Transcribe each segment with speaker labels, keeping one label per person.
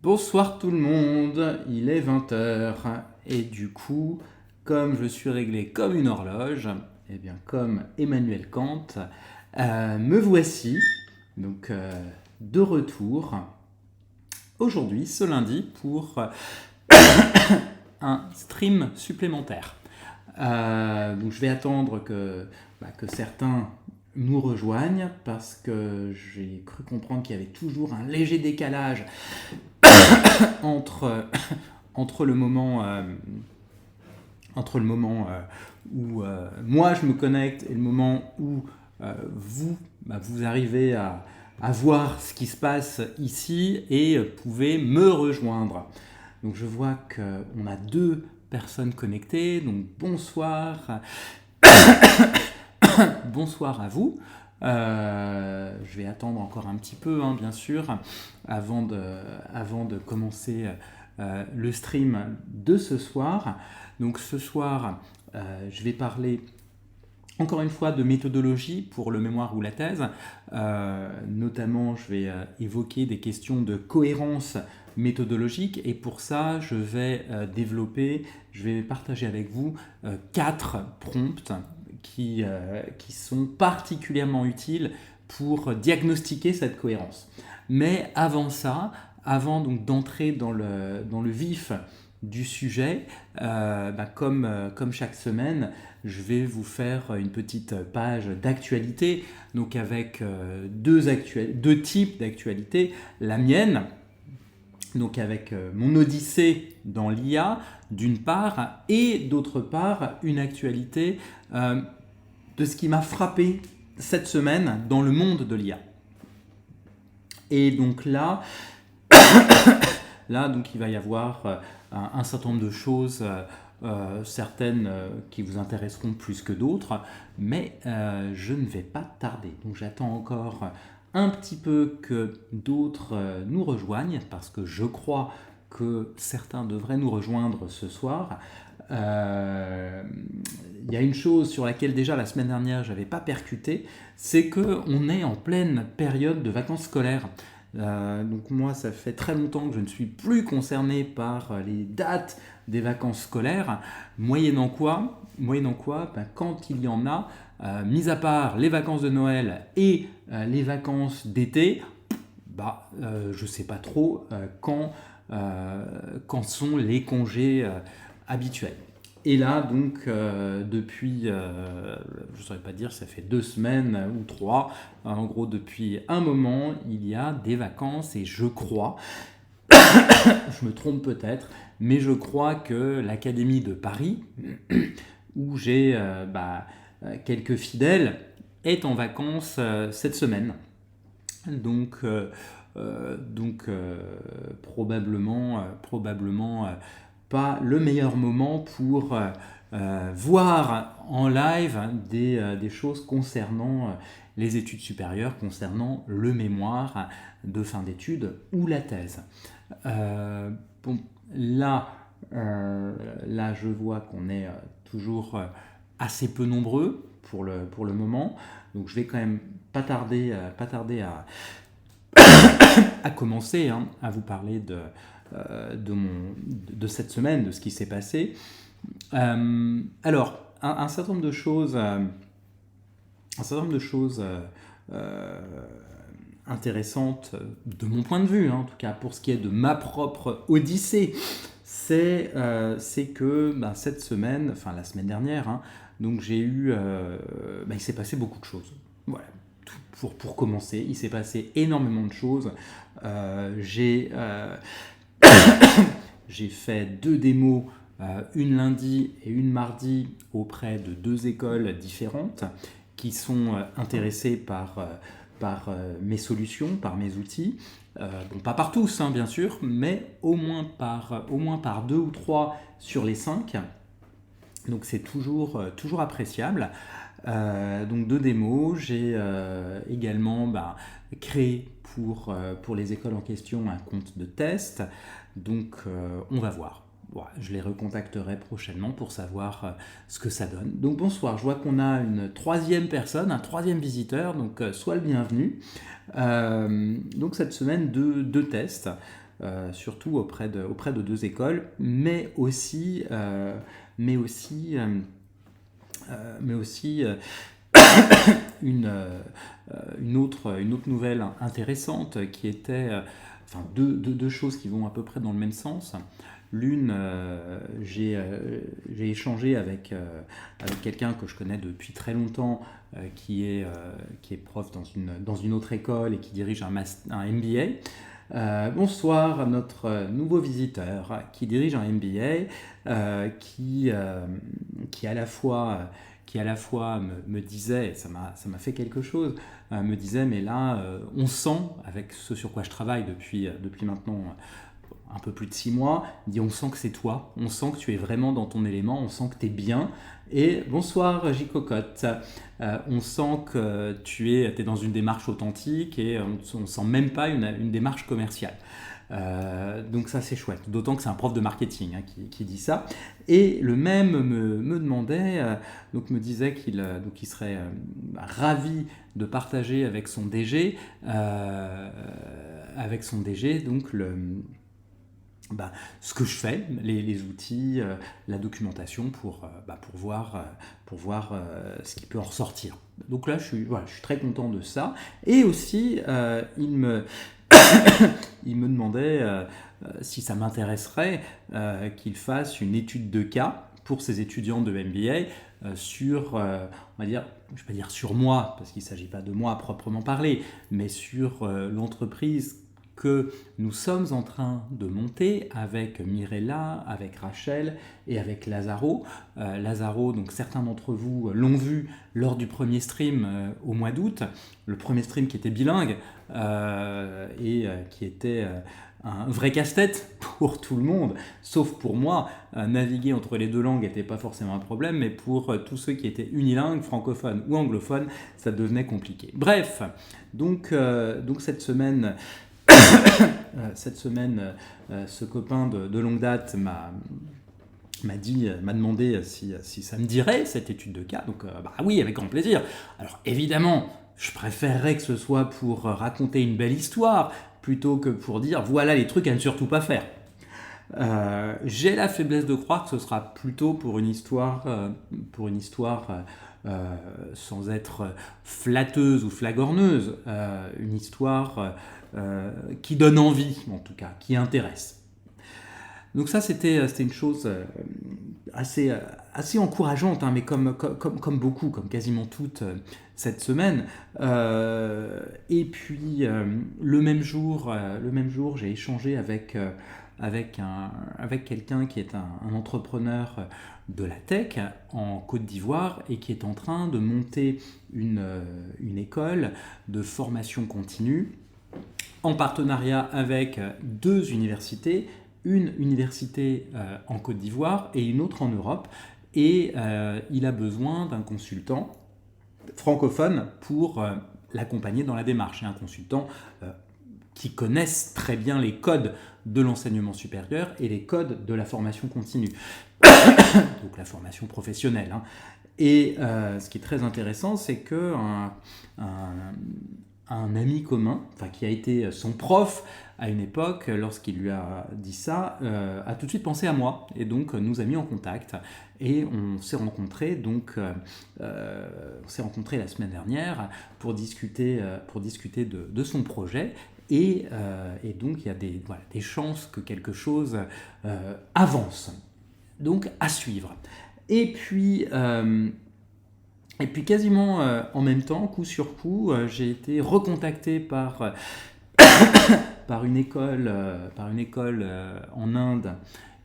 Speaker 1: Bonsoir tout le monde, il est 20 heures et du coup, comme je suis réglé comme une horloge, et bien comme Emmanuel Kant, me voici donc de retour aujourd'hui, ce lundi, pour un stream supplémentaire. Donc je vais attendre que certains nous rejoignent parce que j'ai cru comprendre qu'il y avait toujours un léger décalage entre, entre le moment, où moi je me connecte et le moment où vous arrivez à voir ce qui se passe ici et pouvez me rejoindre. Donc je vois qu'on a deux personnes connectées, donc bonsoir, bonsoir à vous. Je vais attendre encore un petit peu, hein, bien sûr, avant de commencer le stream de ce soir. Donc ce soir, je vais parler encore une fois de méthodologie pour le mémoire ou la thèse. Notamment, je vais évoquer des questions de cohérence méthodologique et pour ça, je vais partager avec vous 4 prompts qui sont particulièrement utiles pour diagnostiquer cette cohérence. Mais avant ça, avant donc d'entrer dans le vif du sujet, comme chaque semaine, je vais vous faire une petite page d'actualité, donc avec deux types d'actualité. La mienne, donc avec mon odyssée dans l'IA, d'une part, et d'autre part, une actualité de ce qui m'a frappé cette semaine dans le monde de l'IA. Et donc là, donc, il va y avoir un certain nombre de choses, certaines qui vous intéresseront plus que d'autres, mais je ne vais pas tarder. Donc j'attends encore un petit peu que d'autres nous rejoignent, parce que je crois que certains devraient nous rejoindre ce soir. Il y a une chose sur laquelle déjà la semaine dernière je n'avais pas percuté, c'est qu'on est en pleine période de vacances scolaires. Donc moi, ça fait très longtemps que je ne suis plus concerné par les dates des vacances scolaires, moyennant quoi, quand il y en a, mis à part les vacances de Noël et les vacances d'été, je ne sais pas trop quand sont les congés habituels. Et là, donc, depuis, je ne saurais pas dire, ça fait 2 semaines ou 3, en gros, depuis un moment, il y a des vacances et je crois, je me trompe peut-être, mais je crois que l'Académie de Paris, où j'ai quelques fidèles, est en vacances cette semaine. Donc, probablement pas le meilleur moment pour voir en live des choses concernant les études supérieures, concernant le mémoire de fin d'études ou la thèse. Bon, là, je vois qu'on est toujours assez peu nombreux pour le moment, donc je vais quand même pas tarder à commencer à vous parler de cette semaine, de ce qui s'est passé. Alors, un certain nombre de choses, intéressantes de mon point de vue, en tout cas pour ce qui est de ma propre odyssée, c'est que cette semaine, enfin la semaine dernière, donc j'ai eu, il s'est passé beaucoup de choses. Voilà. Pour commencer, il s'est passé énormément de choses. J'ai fait 2 démos, une lundi et une mardi, auprès de 2 écoles différentes qui sont intéressées par mes solutions, par mes outils. Pas par tous, bien sûr, mais au moins par 2 ou 3 sur les 5. Donc c'est toujours appréciable. Donc 2 démos. J'ai également créé pour les écoles en question un compte de test. Donc on va voir. Voilà, je les recontacterai prochainement pour savoir ce que ça donne. Donc bonsoir, je vois qu'on a une 3e personne, un 3e visiteur, donc sois le bienvenu. Donc cette semaine, deux tests. surtout auprès de deux écoles, mais aussi une autre nouvelle intéressante qui était, enfin deux choses qui vont à peu près dans le même sens. L'une, j'ai échangé avec quelqu'un que je connais depuis très longtemps, qui est prof dans une autre école et qui dirige un MBA. Bonsoir à notre nouveau visiteur qui dirige un MBA, qui à la fois me disait, et ça m'a fait quelque chose, me disait, mais là, on sent, avec ce sur quoi je travaille depuis maintenant un peu plus de 6 mois, il dit, on sent que c'est toi, on sent que tu es vraiment dans ton élément, on sent que tu es bien. Et bonsoir J. Cocotte, on sent que tu es dans une démarche authentique et on ne sent même pas une démarche commerciale. Donc ça c'est chouette, d'autant que c'est un prof de marketing qui dit ça. Et le même me demandait, donc me disait qu'il serait ravi de partager avec son DG, donc ce que je fais, les outils, la documentation pour voir ce qui peut en ressortir. Donc là, je suis très content de ça. Et aussi, il me demandait si ça m'intéresserait qu'il fasse une étude de cas pour ses étudiants de MBA sur, on va dire, je ne vais pas dire sur moi, parce qu'il ne s'agit pas de moi à proprement parler, mais sur l'entreprise que nous sommes en train de monter avec Mirella, avec Rachel et avec Lazaro. Lazaro, donc certains d'entre vous l'ont vu lors du premier stream au mois d'août, le premier stream qui était bilingue et qui était un vrai casse-tête pour tout le monde, sauf pour moi. Naviguer entre les deux langues n'était pas forcément un problème, mais pour tous ceux qui étaient unilingues, francophones ou anglophones, ça devenait compliqué. Bref, donc cette semaine, ce copain de longue date m'a demandé si ça me dirait cette étude de cas. Donc oui, avec grand plaisir. Alors évidemment, je préférerais que ce soit pour raconter une belle histoire plutôt que pour dire voilà les trucs à ne surtout pas faire. J'ai la faiblesse de croire que ce sera plutôt pour une histoire sans être flatteuse ou flagorneuse, une histoire qui donne envie, en tout cas, qui intéresse. Donc ça, c'était une chose assez encourageante, mais comme beaucoup, comme quasiment toute cette semaine. Et puis, le même jour, j'ai échangé avec quelqu'un qui est un entrepreneur de la tech en Côte d'Ivoire et qui est en train de monter une école de formation continue en partenariat avec deux universités, une université en Côte d'Ivoire et une autre en Europe. Et il a besoin d'un consultant francophone pour l'accompagner dans la démarche. Et un consultant qui connaisse très bien les codes de l'enseignement supérieur et les codes de la formation continue, donc la formation professionnelle. Et ce qui est très intéressant, c'est qu'un ami commun, qui a été son prof à une époque, lorsqu'il lui a dit ça, a tout de suite pensé à moi. Et donc, nous a mis en contact. Et on s'est rencontrés, la semaine dernière pour discuter de son projet. Et donc, il y a des chances que quelque chose avance. Donc, à suivre. Et puis quasiment en même temps, coup sur coup, j'ai été recontacté par une école en Inde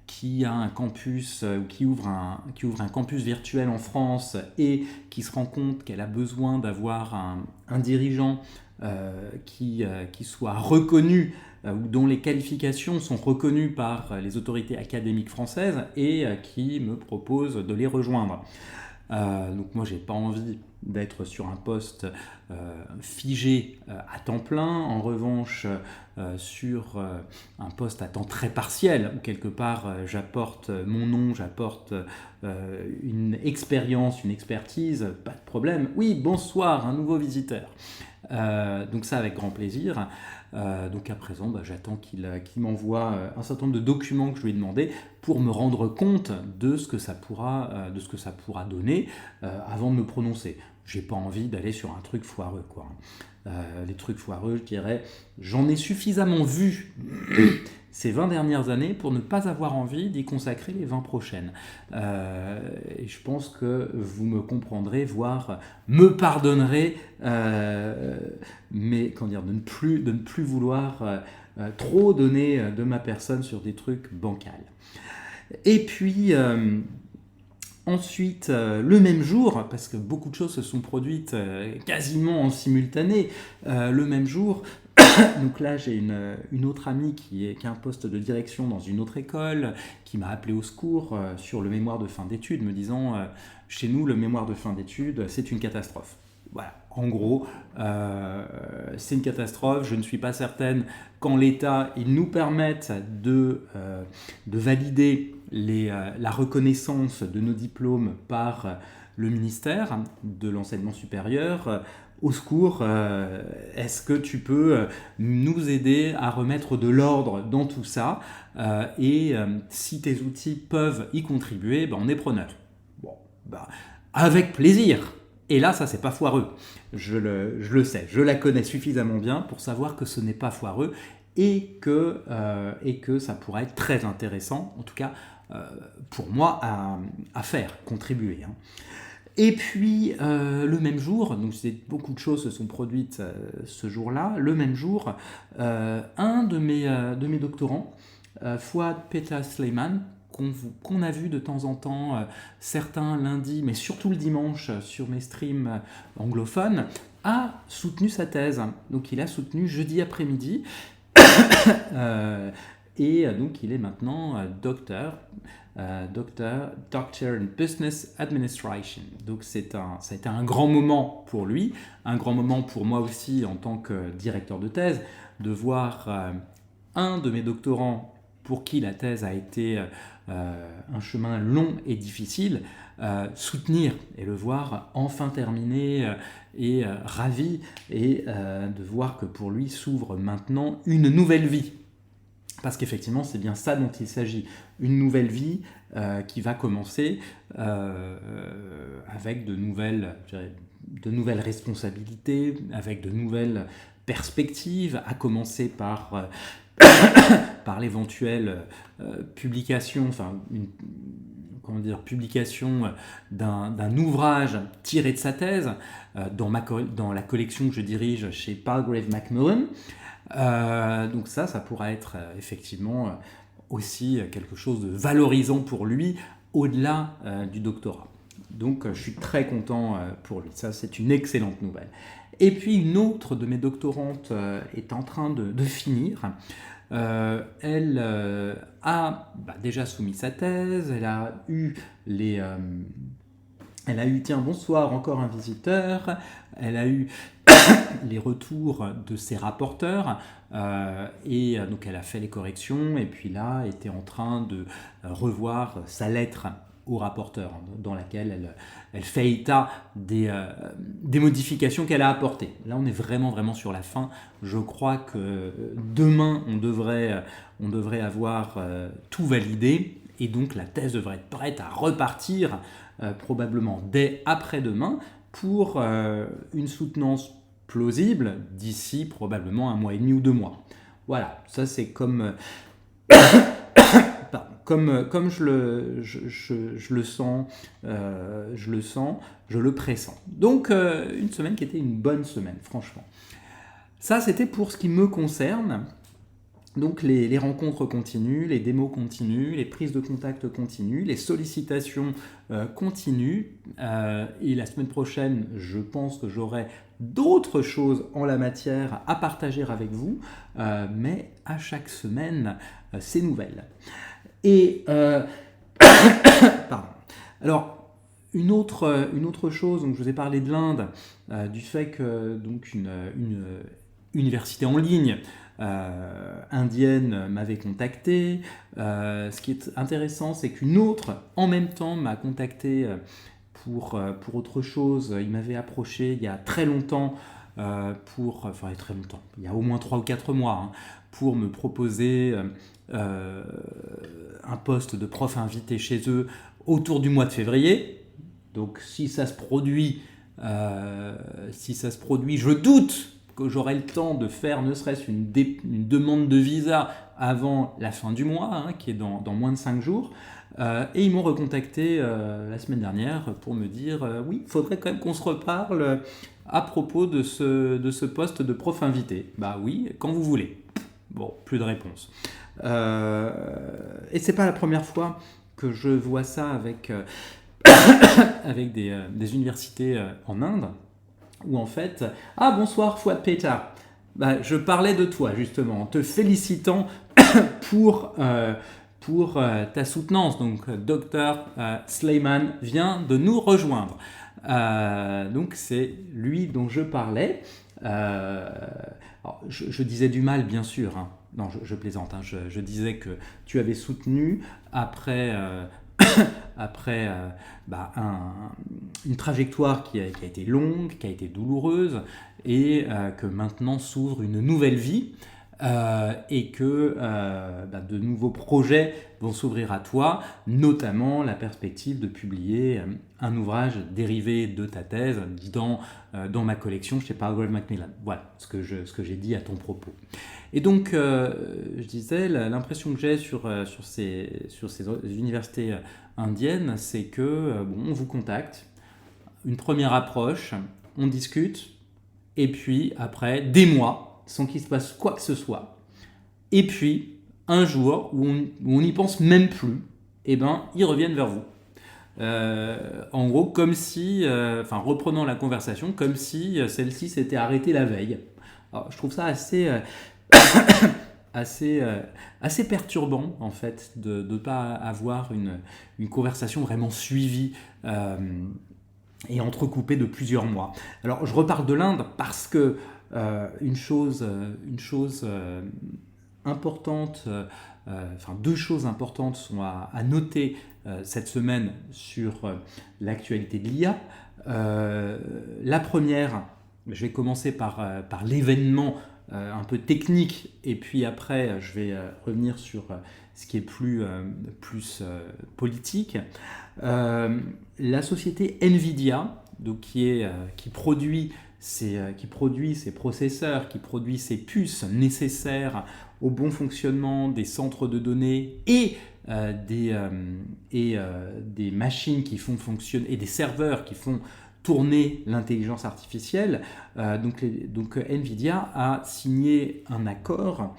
Speaker 1: qui a un campus, qui ouvre un campus virtuel en France et qui se rend compte qu'elle a besoin d'avoir un dirigeant qui soit reconnu ou dont les qualifications sont reconnues par les autorités académiques françaises et qui me propose de les rejoindre. Donc moi j'ai pas envie d'être sur un poste figé à temps plein. En revanche, sur un poste à temps très partiel, où quelque part j'apporte mon nom, j'apporte une expérience, une expertise, pas de problème. Oui, bonsoir, un nouveau visiteur. Donc ça avec grand plaisir. Donc à présent, j'attends qu'il m'envoie un certain nombre de documents que je lui ai demandé pour me rendre compte de ce que ça pourra donner avant de me prononcer. J'ai pas envie d'aller sur un truc foireux, quoi. Les trucs foireux, je dirais, j'en ai suffisamment vu ces 20 dernières années pour ne pas avoir envie d'y consacrer les 20 prochaines. Et je pense que vous me comprendrez, voire me pardonnerez, mais de ne plus vouloir trop donner de ma personne sur des trucs bancals. Et puis ensuite, le même jour, parce que beaucoup de choses se sont produites quasiment en simultané, le même jour, donc là j'ai une autre amie qui a un poste de direction dans une autre école, qui m'a appelé au secours sur le mémoire de fin d'études, me disant chez nous le mémoire de fin d'études c'est une catastrophe. Voilà, en gros, c'est une catastrophe. Je ne suis pas certaine qu'en l'état, ils nous permettent de valider la reconnaissance de nos diplômes par le ministère de l'enseignement supérieur. Au secours, est-ce que tu peux nous aider à remettre de l'ordre dans tout ça et si tes outils peuvent y contribuer, on est preneur. Bon, avec plaisir. Et là, ça, c'est pas foireux. Je le sais, je la connais suffisamment bien pour savoir que ce n'est pas foireux et que ça pourrait être très intéressant, en tout cas pour moi, à faire, contribuer. Et puis, le même jour, donc beaucoup de choses se sont produites ce jour-là, le même jour, un de mes doctorants, Fouad Peter Sleiman, qu'on a vu de temps en temps, certains lundis, mais surtout le dimanche, sur mes streams anglophones, a soutenu sa thèse. Donc il a soutenu jeudi après-midi, et donc il est maintenant docteur in Business Administration. Donc ça a été un grand moment pour lui, un grand moment pour moi aussi en tant que directeur de thèse, de voir un de mes doctorants pour qui la thèse a été un chemin long et difficile, soutenir et le voir enfin terminé et ravi, et de voir que pour lui s'ouvre maintenant une nouvelle vie. Parce qu'effectivement, c'est bien ça dont il s'agit. Une nouvelle vie qui va commencer avec de nouvelles responsabilités, avec de nouvelles perspectives, à commencer par l'éventuelle publication, publication d'un ouvrage tiré de sa thèse dans la collection que je dirige chez Palgrave Macmillan. Donc ça pourra être effectivement aussi quelque chose de valorisant pour lui au-delà du doctorat. Donc je suis très content pour lui. Ça, c'est une excellente nouvelle. Et puis une autre de mes doctorantes est en train de finir. Elle a déjà soumis sa thèse, elle a eu tiens, bonsoir, encore un visiteur, elle a eu les retours de ses rapporteurs et donc elle a fait les corrections et puis là était en train de revoir sa lettre au rapporteur dans laquelle elle fait état des modifications qu'elle a apportées. Là on est vraiment sur la fin. Je crois que demain on devrait avoir tout validé et donc la thèse devrait être prête à repartir probablement dès après-demain pour une soutenance plausible d'ici probablement 1 mois et demi ou 2 mois. Voilà, ça c'est comme je le sens, je le pressens. Donc une semaine qui était une bonne semaine, franchement. Ça c'était pour ce qui me concerne. Donc les rencontres continuent, les démos continuent, les prises de contact continuent, les sollicitations continuent. Et la semaine prochaine, je pense que j'aurai d'autres choses en la matière à partager avec vous, mais à chaque semaine, c'est nouvelle. Et pardon. Alors, une autre chose, donc je vous ai parlé de l'Inde, du fait que donc une université en ligne indienne m'avait contacté. Ce qui est intéressant, c'est qu'une autre, en même temps, m'a contacté pour autre chose. Il m'avait approché il y a très longtemps enfin il y a très longtemps, il y a au moins 3 ou 4 mois, hein, pour me proposer un poste de prof invité chez eux autour du mois de février. Donc si ça se produit, je doute que j'aurai le temps de faire ne serait-ce une demande de visa avant la fin du mois, hein, qui est dans moins de 5 jours. Et ils m'ont recontacté la semaine dernière pour me dire oui, il faudrait quand même qu'on se reparle à propos de ce poste de prof invité. Bah oui, quand vous voulez. Bon, plus de réponse. Et c'est pas la première fois que je vois ça avec des universités en Inde, où en fait, ah bonsoir Fouad Petar, bah, je parlais de toi justement, en te félicitant pour ta soutenance. Donc Dr Sleiman vient de nous rejoindre. Donc c'est lui dont je parlais. Alors, je disais du mal, bien sûr. Hein. Non, je plaisante. Hein. Je disais que tu avais soutenu après une trajectoire qui a été longue, qui a été douloureuse, et que maintenant s'ouvre une nouvelle vie. Et que de nouveaux projets vont s'ouvrir à toi, notamment la perspective de publier un ouvrage dérivé de ta thèse dans ma collection chez Palgrave Macmillan. Voilà ce que j'ai dit à ton propos. Et donc, je disais, l'impression que j'ai sur ces universités indiennes, c'est que on vous contacte, une première approche, on discute, et puis après, des mois, sans qu'il se passe quoi que ce soit. Et puis, un jour, où on n'y pense même plus, eh ben, ils reviennent vers vous. En gros, comme si, reprenant la conversation, comme si celle-ci s'était arrêtée la veille. Alors, je trouve ça assez perturbant, en fait, de ne pas avoir une conversation vraiment suivie et entrecoupée de plusieurs mois. Alors, je reparle de l'Inde parce que une chose importante, deux choses importantes sont à noter cette semaine sur l'actualité de l'IA. La première, je vais commencer par l'événement un peu technique, et puis après je vais revenir sur ce qui est plus politique. La société Nvidia, donc qui produit ces processeurs, qui produit ces puces nécessaires au bon fonctionnement des centres de données et des machines qui font fonctionner, et des serveurs qui font tourner l'intelligence artificielle. Donc Nvidia a signé un accord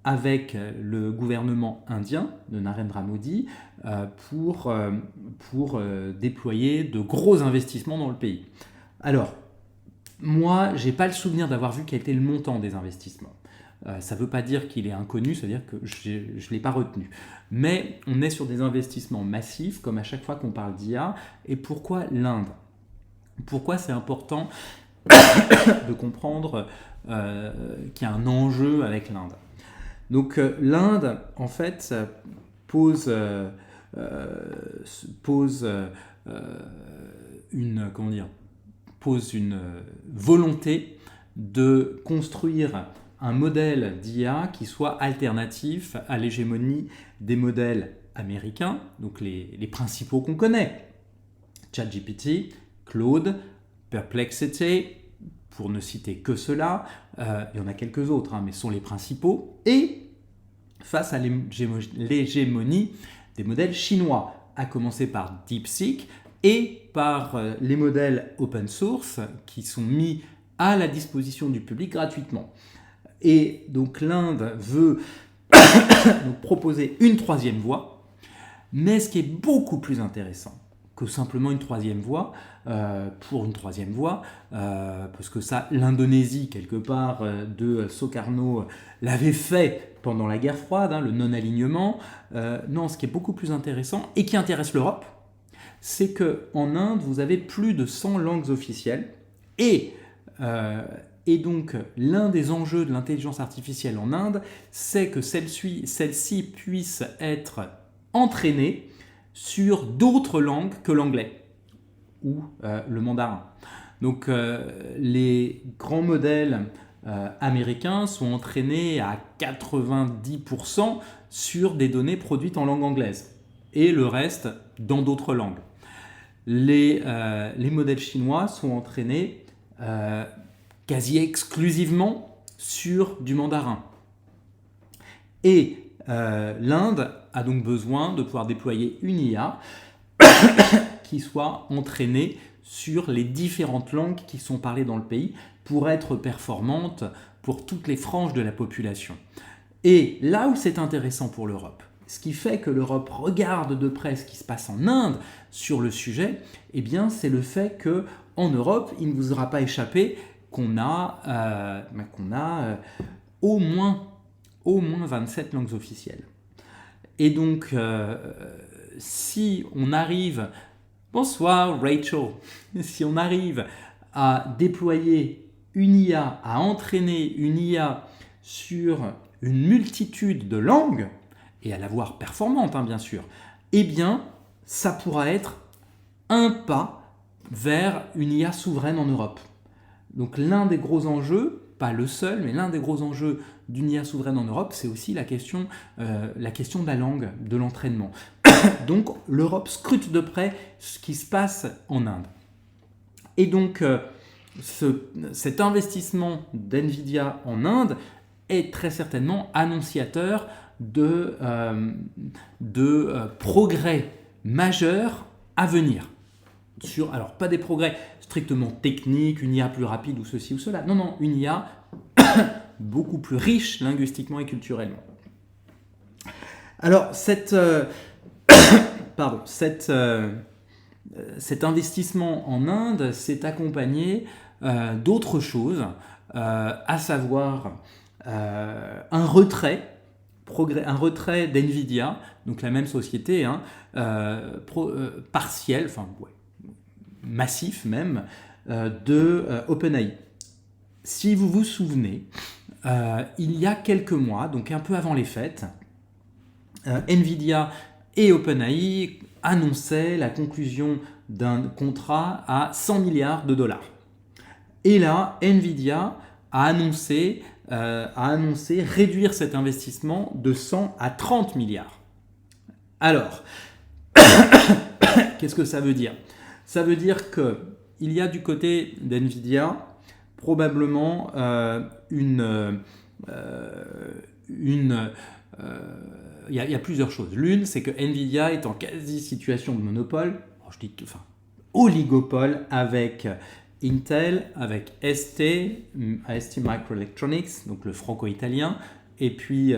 Speaker 1: avec le gouvernement indien de Narendra Modi pour déployer de gros investissements dans le pays. Alors, moi, je n'ai pas le souvenir d'avoir vu quel était le montant des investissements. Ça ne veut pas dire qu'il est inconnu, c'est-à-dire que je ne l'ai pas retenu. Mais on est sur des investissements massifs, comme à chaque fois qu'on parle d'IA. Et pourquoi l'Inde ? Pourquoi c'est important de comprendre qu'il y a un enjeu avec l'Inde ? Donc l'Inde, en fait, pose une volonté de construire un modèle d'IA qui soit alternatif à l'hégémonie des modèles américains, donc les principaux qu'on connaît, ChatGPT, Claude, Perplexity, pour ne citer que ceux-là. Il y en a quelques autres, mais ce sont les principaux. Et face à l'hégémonie des modèles chinois, à commencer par DeepSeek et par les modèles open source qui sont mis à la disposition du public gratuitement. Et donc l'Inde veut donc proposer une troisième voie, mais ce qui est beaucoup plus intéressant que simplement une troisième voie, pour une troisième voie, parce que ça, l'Indonésie, quelque part, de Sukarno, l'avait fait pendant la guerre froide, le non-alignement. Non, ce qui est beaucoup plus intéressant, et qui intéresse l'Europe, c'est qu'en Inde, vous avez plus de 100 langues officielles, et donc, l'un des enjeux de l'intelligence artificielle en Inde, c'est que celle-ci puisse être entraînée sur d'autres langues que l'anglais ou le mandarin. Donc les grands modèles américains sont entraînés à 90% sur des données produites en langue anglaise et le reste dans d'autres langues. Les modèles chinois sont entraînés quasi exclusivement sur du mandarin. Et l'Inde a donc besoin de pouvoir déployer une IA qui soit entraînée sur les différentes langues qui sont parlées dans le pays pour être performante pour toutes les franges de la population. Et là où c'est intéressant pour l'Europe, ce qui fait que l'Europe regarde de près ce qui se passe en Inde sur le sujet, eh bien, c'est le fait qu'en Europe, il ne vous aura pas échappé qu'on a au moins 27 langues officielles. Et donc, si on arrive... Bonsoir Rachel. Si on arrive à déployer une IA, à entraîner une IA sur une multitude de langues, et à la voir performante, bien sûr, eh bien, ça pourra être un pas vers une IA souveraine en Europe. Donc l'un des gros enjeux, pas le seul, mais l'un des gros enjeux d'une IA souveraine en Europe, c'est aussi la question de la langue, de l'entraînement. Donc l'Europe scrute de près ce qui se passe en Inde. Et donc cet investissement d'NVIDIA en Inde est très certainement annonciateur de progrès majeurs à venir. Alors pas des progrès strictement techniques, une IA plus rapide ou ceci ou cela. Non, une IA beaucoup plus riche linguistiquement et culturellement. Alors cet investissement en Inde s'est accompagné d'autres choses, à savoir un retrait d'NVIDIA, donc la même société, partiel, massif même, de OpenAI. Si vous vous souvenez, il y a quelques mois, donc un peu avant les fêtes, NVIDIA et OpenAI annonçaient la conclusion d'un contrat à 100 milliards de dollars. Et là, NVIDIA a annoncé réduire cet investissement de 100 à 30 milliards. Alors, qu'est-ce que ça veut dire ? Ça veut dire qu'il y a du côté d'NVIDIA probablement il y a plusieurs choses. L'une, c'est que NVIDIA est en quasi-situation de monopole, oligopole avec Intel, avec ST Microelectronics, donc le franco-italien, et puis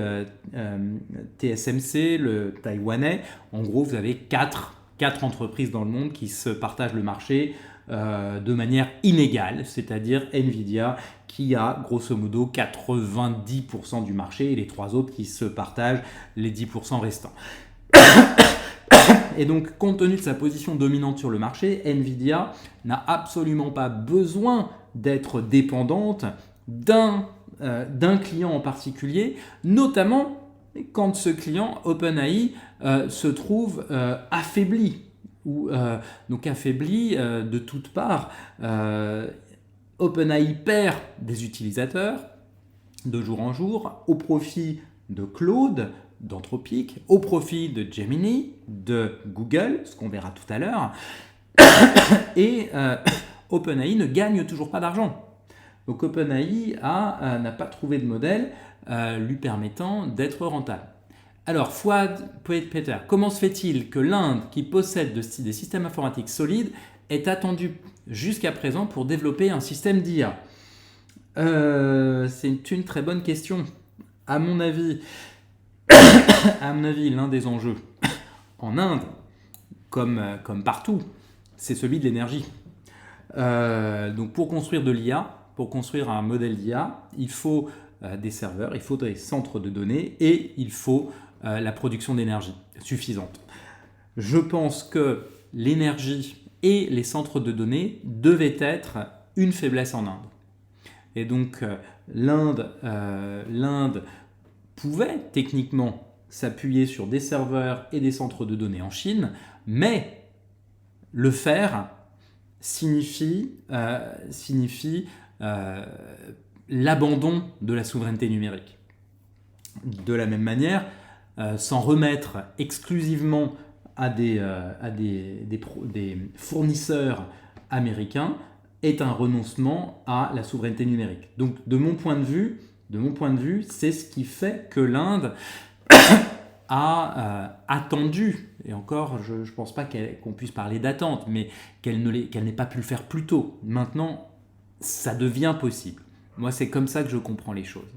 Speaker 1: TSMC, le taïwanais. En gros, vous avez quatre entreprises dans le monde qui se partagent le marché de manière inégale, c'est-à-dire NVIDIA qui a grosso modo 90% du marché et les trois autres qui se partagent les 10% restants. Et donc, compte tenu de sa position dominante sur le marché, NVIDIA n'a absolument pas besoin d'être dépendante d'un client en particulier, notamment quand ce client, OpenAI, se trouve affaibli. Donc affaibli de toutes parts. OpenAI perd des utilisateurs de jour en jour au profit de Claude, d'Anthropic, au profit de Gemini, de Google, ce qu'on verra tout à l'heure. Et OpenAI ne gagne toujours pas d'argent. Donc OpenAI n'a pas trouvé de modèle lui permettant d'être rentable. Alors, Fouad Peter, comment se fait-il que l'Inde, qui possède des systèmes informatiques solides, est attendue jusqu'à présent pour développer un système d'IA ? C'est une très bonne question. À mon avis, l'un des enjeux en Inde, comme partout, c'est celui de l'énergie. Donc, pour construire de l'IA, pour construire un modèle d'IA, il faut des serveurs, il faut des centres de données et il faut la production d'énergie suffisante. Je pense que l'énergie et les centres de données devaient être une faiblesse en Inde. Et donc l'Inde pouvait techniquement s'appuyer sur des serveurs et des centres de données en Chine, mais le faire signifie l'abandon de la souveraineté numérique. De la même manière, s'en remettre exclusivement à des fournisseurs américains est un renoncement à la souveraineté numérique. Donc de mon point de vue, c'est ce qui fait que l'Inde a attendu, et encore je ne pense pas qu'on puisse parler d'attente, mais qu'elle n'ait pas pu le faire plus tôt. Maintenant, ça devient possible. Moi, c'est comme ça que je comprends les choses.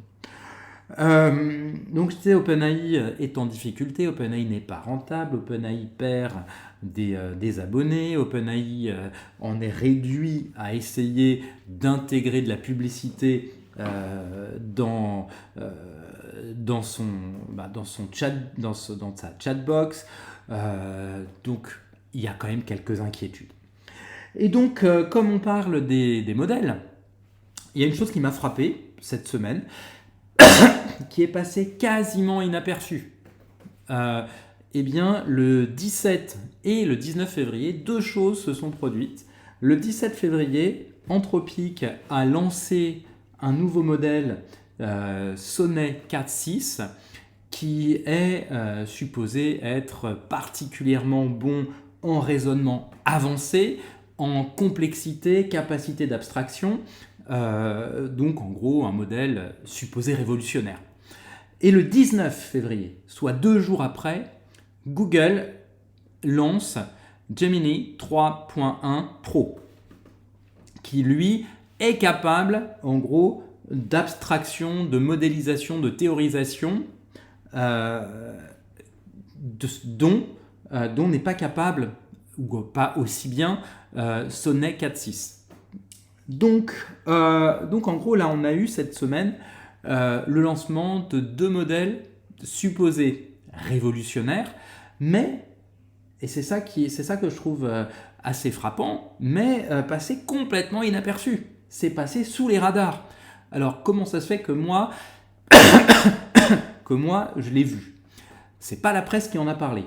Speaker 1: Donc, je disais, OpenAI est en difficulté, OpenAI n'est pas rentable, OpenAI perd des abonnés, OpenAI en est réduit à essayer d'intégrer de la publicité dans sa chatbox. Donc, il y a quand même quelques inquiétudes. Et donc, comme on parle des modèles, il y a une chose qui m'a frappé cette semaine, qui est passée quasiment inaperçue. Eh bien, le 17 et le 19 février, deux choses se sont produites. Le 17 février, Anthropic a lancé un nouveau modèle Sonnet 4.6 qui est supposé être particulièrement bon en raisonnement avancé, en complexité, capacité d'abstraction. Donc en gros un modèle supposé révolutionnaire. Et le 19 février, soit 2 jours après, Google lance Gemini 3.1 Pro, qui lui est capable en gros d'abstraction, de modélisation, de théorisation dont n'est pas capable, ou pas aussi bien, Sonnet 4.6. Donc en gros, là, on a eu cette semaine le lancement de 2 modèles supposés révolutionnaires, mais, et c'est ça que je trouve assez frappant, mais passé complètement inaperçu. C'est passé sous les radars. Alors, comment ça se fait que moi, je l'ai vu? C'est pas la presse qui en a parlé.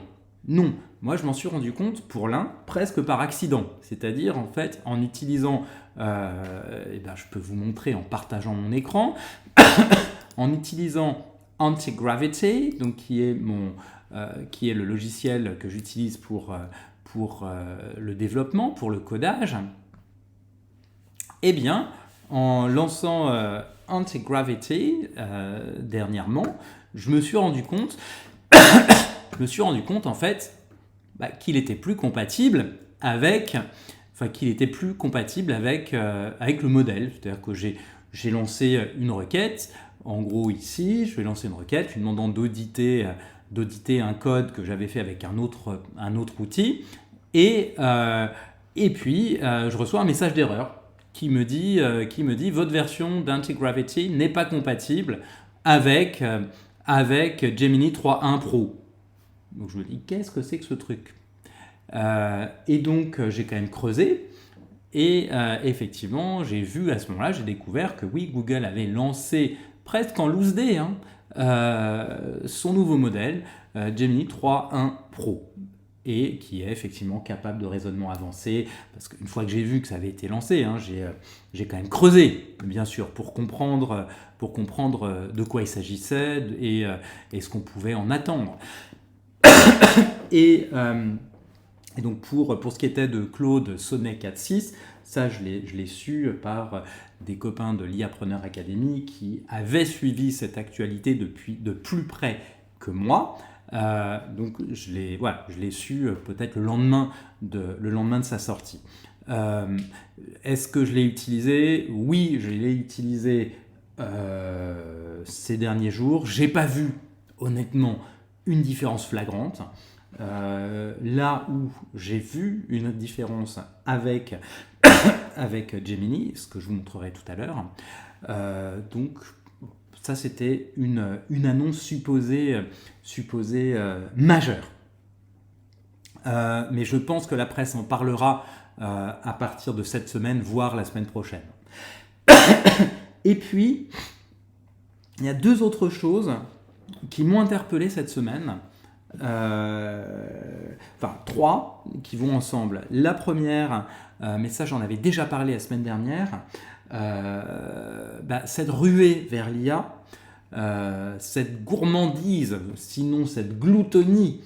Speaker 1: Non, moi je m'en suis rendu compte pour l'un presque par accident, c'est-à-dire en fait en utilisant, je peux vous montrer en partageant mon écran, en utilisant Antigravity, donc qui est le logiciel que j'utilise pour le développement, pour le codage. Eh bien, en lançant Antigravity dernièrement, je me suis rendu compte en fait qu'il était plus compatible avec le modèle. C'est-à-dire que j'ai lancé une requête. En gros ici, je vais lancer une requête lui demandant d'auditer un code que j'avais fait avec un autre outil. Et puis, je reçois un message d'erreur qui me dit votre version d'Antigravity n'est pas compatible avec Gemini 3.1 Pro. Donc je me dis, qu'est-ce que c'est que ce truc ? Et donc j'ai quand même creusé et effectivement j'ai vu à ce moment-là, j'ai découvert que oui, Google avait lancé presque en loose day son nouveau modèle Gemini 3.1 Pro, et qui est effectivement capable de raisonnement avancé, parce qu'une fois que j'ai vu que ça avait été lancé, j'ai quand même creusé, bien sûr, pour comprendre de quoi il s'agissait et ce qu'on pouvait en attendre. Et donc pour ce qui était de Claude Sonnet 4.6, ça je l'ai su par des copains de l'IApreneur Academy qui avaient suivi cette actualité de plus près que moi. Donc je l'ai su peut-être le lendemain de sa sortie. Est-ce que je l'ai utilisé ? Oui, je l'ai utilisé ces derniers jours. J'ai pas vu honnêtement une différence flagrante. Là où j'ai vu une différence avec Gemini, ce que je vous montrerai tout à l'heure. Donc ça, c'était une annonce supposée majeure. Mais je pense que la presse en parlera à partir de cette semaine, voire la semaine prochaine. Et puis, il y a 2 autres choses qui m'ont interpellé cette semaine. enfin 3 qui vont ensemble. La première, mais ça j'en avais déjà parlé la semaine dernière, cette ruée vers l'IA, cette gourmandise, sinon cette gloutonnerie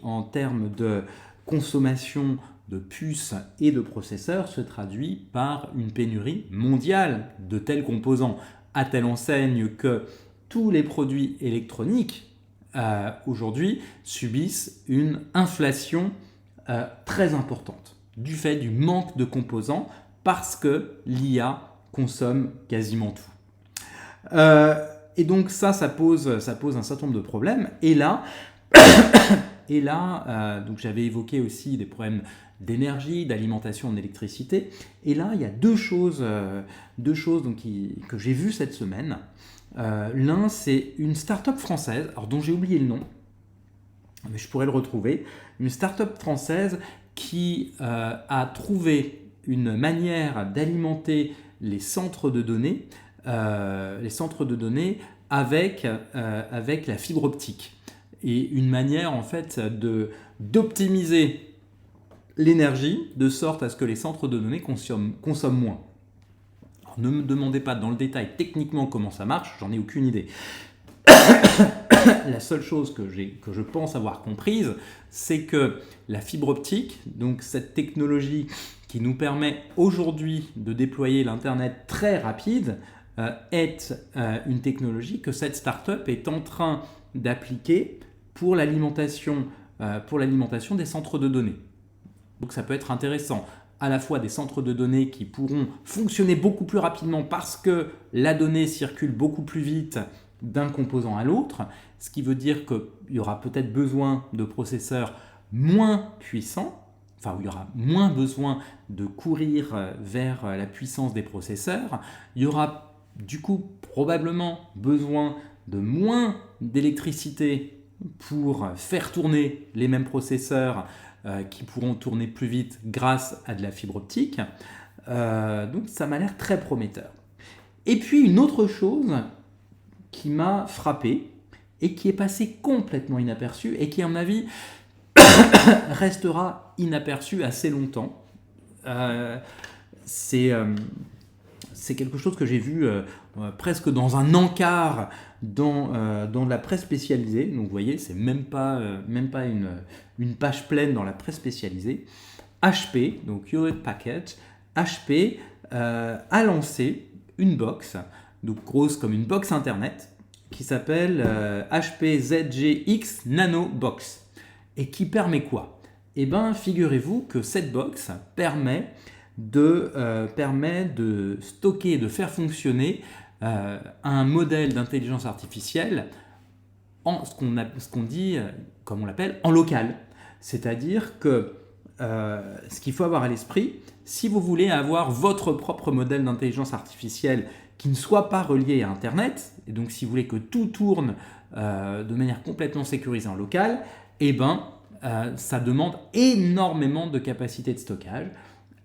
Speaker 1: en termes de consommation de puces et de processeurs se traduit par une pénurie mondiale de tels composants, à telle enseigne que tous les produits électroniques aujourd'hui subissent une inflation très importante du fait du manque de composants parce que l'IA consomme quasiment tout. Et donc ça pose un certain nombre de problèmes. Et là, donc j'avais évoqué aussi des problèmes d'énergie, d'alimentation en électricité. Et là, il y a deux choses donc, que j'ai vues cette semaine. L'un, c'est une start-up française, alors dont j'ai oublié le nom, mais je pourrais le retrouver. Une start-up française qui a trouvé une manière d'alimenter les centres de données, avec la fibre optique. Et une manière en fait d'optimiser l'énergie de sorte à ce que les centres de données consomment moins. Alors, ne me demandez pas dans le détail techniquement comment ça marche, j'en ai aucune idée. La seule chose que je pense avoir comprise, c'est que la fibre optique, donc cette technologie qui nous permet aujourd'hui de déployer l'Internet très rapide, est une technologie que cette start-up est en train d'appliquer pour l'alimentation des centres de données. Donc ça peut être intéressant, à la fois des centres de données qui pourront fonctionner beaucoup plus rapidement parce que la donnée circule beaucoup plus vite d'un composant à l'autre, ce qui veut dire qu'il y aura peut-être besoin de processeurs moins puissants, enfin où il y aura moins besoin de courir vers la puissance des processeurs, il y aura du coup probablement besoin de moins d'électricité pour faire tourner les mêmes processeurs qui pourront tourner plus vite grâce à de la fibre optique. Donc ça m'a l'air très prometteur. Et puis une autre chose qui m'a frappé et qui est passée complètement inaperçue et qui à mon avis restera inaperçue assez longtemps. C'est quelque chose que j'ai vu presque dans un encart dans la presse spécialisée. Donc vous voyez, c'est même pas une page pleine dans la presse spécialisée. HP, donc Hewlett Packard, HP a lancé une box, donc grosse comme une box internet, qui s'appelle HP ZGX Nano Box. Et qui permet quoi? Eh bien, figurez-vous que cette box permet de stocker, de faire fonctionner un modèle d'intelligence artificielle en ce qu'on dit, comme on l'appelle, en local. C'est-à-dire que ce qu'il faut avoir à l'esprit, si vous voulez avoir votre propre modèle d'intelligence artificielle qui ne soit pas relié à Internet, et donc si vous voulez que tout tourne de manière complètement sécurisée en local, eh ben, ça demande énormément de capacité de stockage,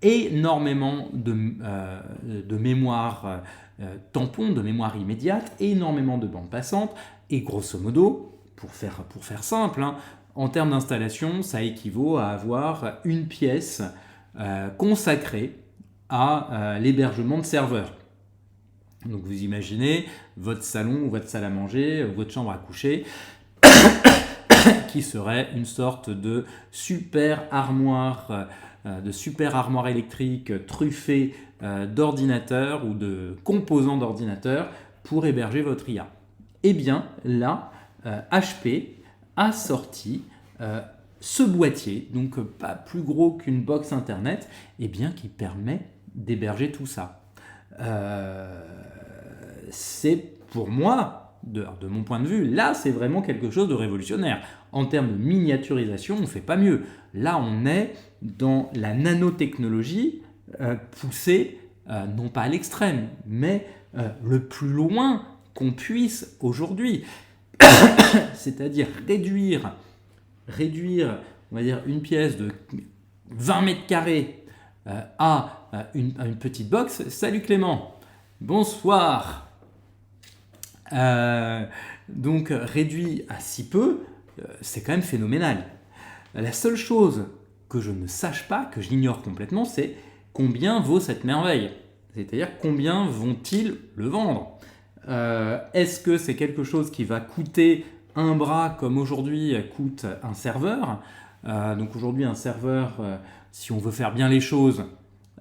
Speaker 1: énormément de mémoire tampon, de mémoire immédiate, énormément de bandes passantes, et grosso modo, pour faire simple, hein, en termes d'installation, ça équivaut à avoir une pièce consacrée à l'hébergement de serveurs. Donc vous imaginez votre salon ou votre salle à manger, votre chambre à coucher, qui serait une sorte de super armoire électrique truffée d'ordinateurs ou de composants d'ordinateurs pour héberger votre IA. Eh bien là, HP a sorti ce boîtier, donc pas plus gros qu'une box internet, eh bien, qui permet d'héberger tout ça. C'est pour moi, de mon point de vue, là c'est vraiment quelque chose de révolutionnaire. En termes de miniaturisation, on ne fait pas mieux. Là on est dans la nanotechnologie poussée, non pas à l'extrême, mais le plus loin qu'on puisse aujourd'hui. C'est-à-dire réduire, on va dire, une pièce de 20 mètres carrés à une petite box. Salut Clément, bonsoir. Donc réduit à si peu, c'est quand même phénoménal. La seule chose que je ne sache pas, que j'ignore complètement, c'est combien vaut cette merveille. C'est-à-dire combien vont-ils le vendre. Est-ce que c'est quelque chose qui va coûter un bras comme aujourd'hui coûte un serveur? Donc aujourd'hui un serveur, si on veut faire bien les choses,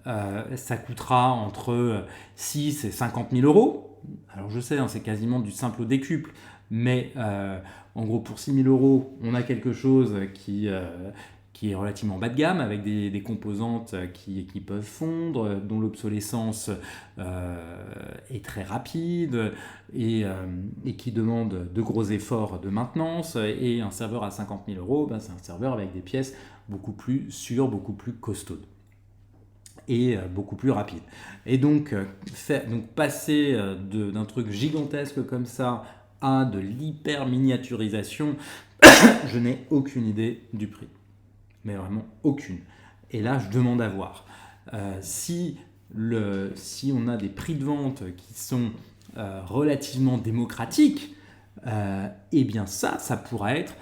Speaker 1: ça coûtera entre 6 et 50 000 euros. Alors je sais, hein, c'est quasiment du simple au décuple, mais en gros pour 6 000 euros, on a quelque chose qui est relativement bas de gamme, avec des composantes qui peuvent fondre, dont l'obsolescence est très rapide et qui demande de gros efforts de maintenance. Et un serveur à 50 000 euros, ben, c'est un serveur avec des pièces beaucoup plus sûres, beaucoup plus costaudes et beaucoup plus rapide. Et donc, passer d'un truc gigantesque comme ça à de l'hyper-miniaturisation, je n'ai aucune idée du prix. Mais vraiment aucune. Et là, je demande à voir. Si on a des prix de vente qui sont relativement démocratiques, eh bien ça pourrait être,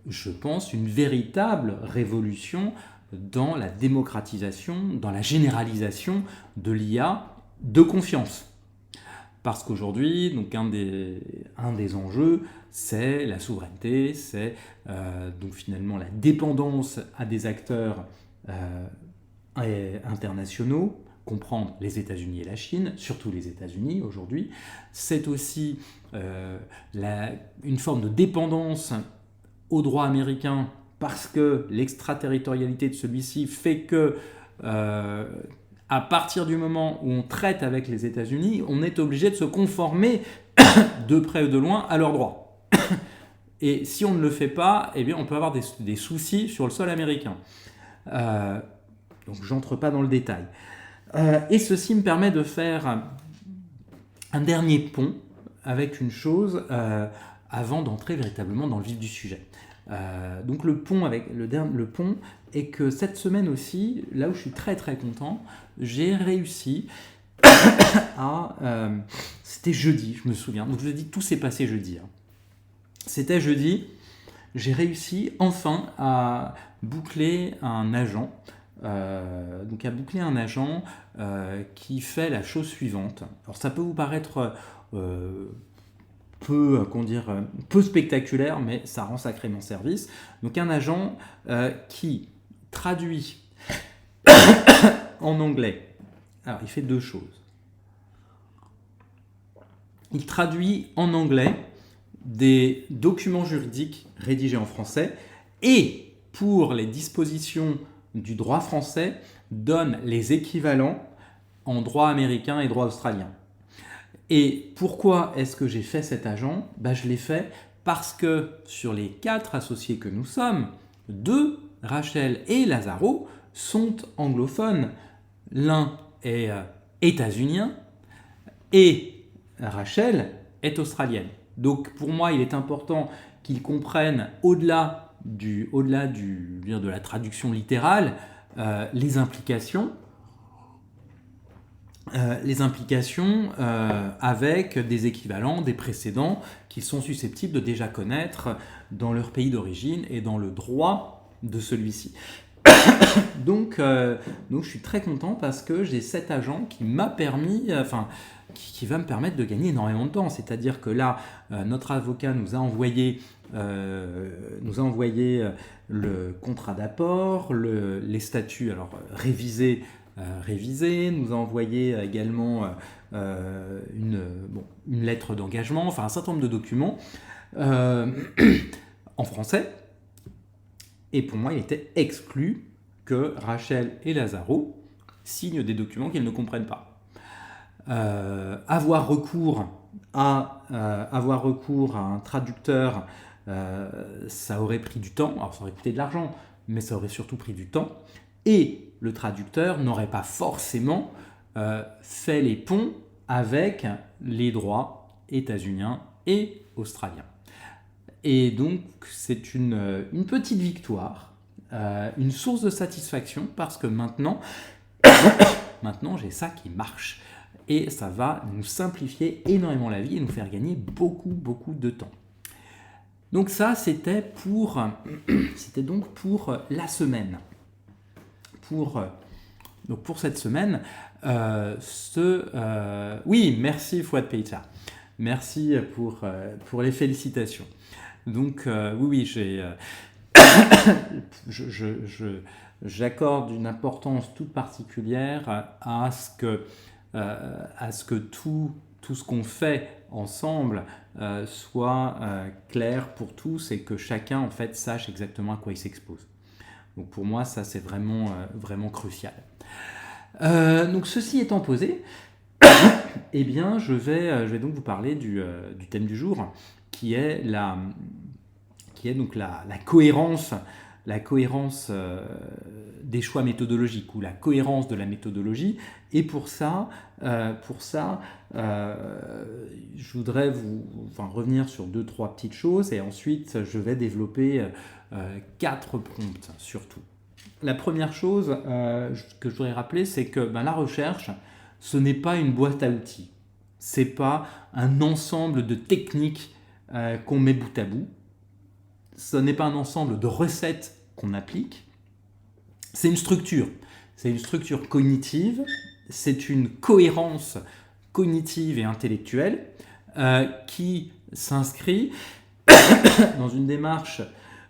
Speaker 1: je pense, une véritable révolution dans la démocratisation, dans la généralisation de l'IA de confiance. Parce qu'aujourd'hui, donc un des enjeux, c'est la souveraineté, c'est donc finalement la dépendance à des acteurs internationaux, comprendre les États-Unis et la Chine, surtout les États-Unis aujourd'hui. C'est aussi une forme de dépendance au droit américain parce que l'extraterritorialité de celui-ci fait que à partir du moment où on traite avec les États-Unis, on est obligé de se conformer de près ou de loin à leurs droits. Et si on ne le fait pas, eh bien on peut avoir des soucis sur le sol américain. Donc j'entre pas dans le détail. Et ceci me permet de faire un dernier pont avec une chose avant d'entrer véritablement dans le vif du sujet. Donc le pont est que cette semaine aussi, là où je suis très très content, j'ai réussi à... c'était jeudi, je me souviens. Donc je vous ai dit, tout s'est passé jeudi. Hein. C'était jeudi, j'ai réussi enfin à boucler un agent. Qui fait la chose suivante. Alors ça peut vous paraître peu spectaculaire, mais ça rend sacrément service. Donc un agent qui traduit en anglais. Alors il fait deux choses. Il traduit en anglais des documents juridiques rédigés en français et pour les dispositions du droit français donne les équivalents en droit américain et droit australien. Et pourquoi est-ce que j'ai fait cet agent ? Je l'ai fait parce que sur les 4 associés que nous sommes, 2, Rachel et Lazaro, sont anglophones. L'un est états-unien et Rachel est australienne. Donc pour moi, il est important qu'ils comprennent au-delà de la traduction littérale, les implications avec des équivalents, des précédents qu'ils sont susceptibles de déjà connaître dans leur pays d'origine et dans le droit de celui-ci. Donc je suis très content parce que j'ai cet agent qui m'a permis, qui va me permettre de gagner énormément de temps. C'est-à-dire que là, notre avocat nous a envoyé le contrat d'apport, les statuts révisés, nous a envoyé également une lettre d'engagement, un certain nombre de documents en français. Et pour moi, il était exclu que Rachel et Lazaro signent des documents qu'ils ne comprennent pas. Avoir recours à un traducteur, ça aurait pris du temps. Alors ça aurait coûté de l'argent, mais ça aurait surtout pris du temps. Et le traducteur n'aurait pas forcément fait les ponts avec les droits états-uniens et australiens. Et donc c'est une petite victoire, une source de satisfaction parce que maintenant j'ai ça qui marche. Et ça va nous simplifier énormément la vie et nous faire gagner beaucoup de temps. Donc ça, c'était donc pour la semaine. Donc pour cette semaine, oui, merci Fouad Peita. Merci pour les félicitations. Donc oui, j'accorde une importance toute particulière à ce que tout ce qu'on fait ensemble soit clair pour tous et que chacun en fait sache exactement à quoi il s'expose. Donc pour moi, ça c'est vraiment crucial. Donc ceci étant posé, eh bien je vais donc vous parler du thème du jour, qui est donc la cohérence, des choix méthodologiques, ou la cohérence de la méthodologie. Et pour ça, je voudrais revenir sur 2-3 petites choses, et ensuite je vais développer 4 prompts surtout. La première chose que je voudrais rappeler, c'est que la recherche, ce n'est pas une boîte à outils. Ce n'est pas un ensemble de techniques qu'on met bout à bout. Ce n'est pas un ensemble de recettes qu'on applique. C'est une structure. C'est une structure cognitive. C'est une cohérence cognitive et intellectuelle qui s'inscrit dans une démarche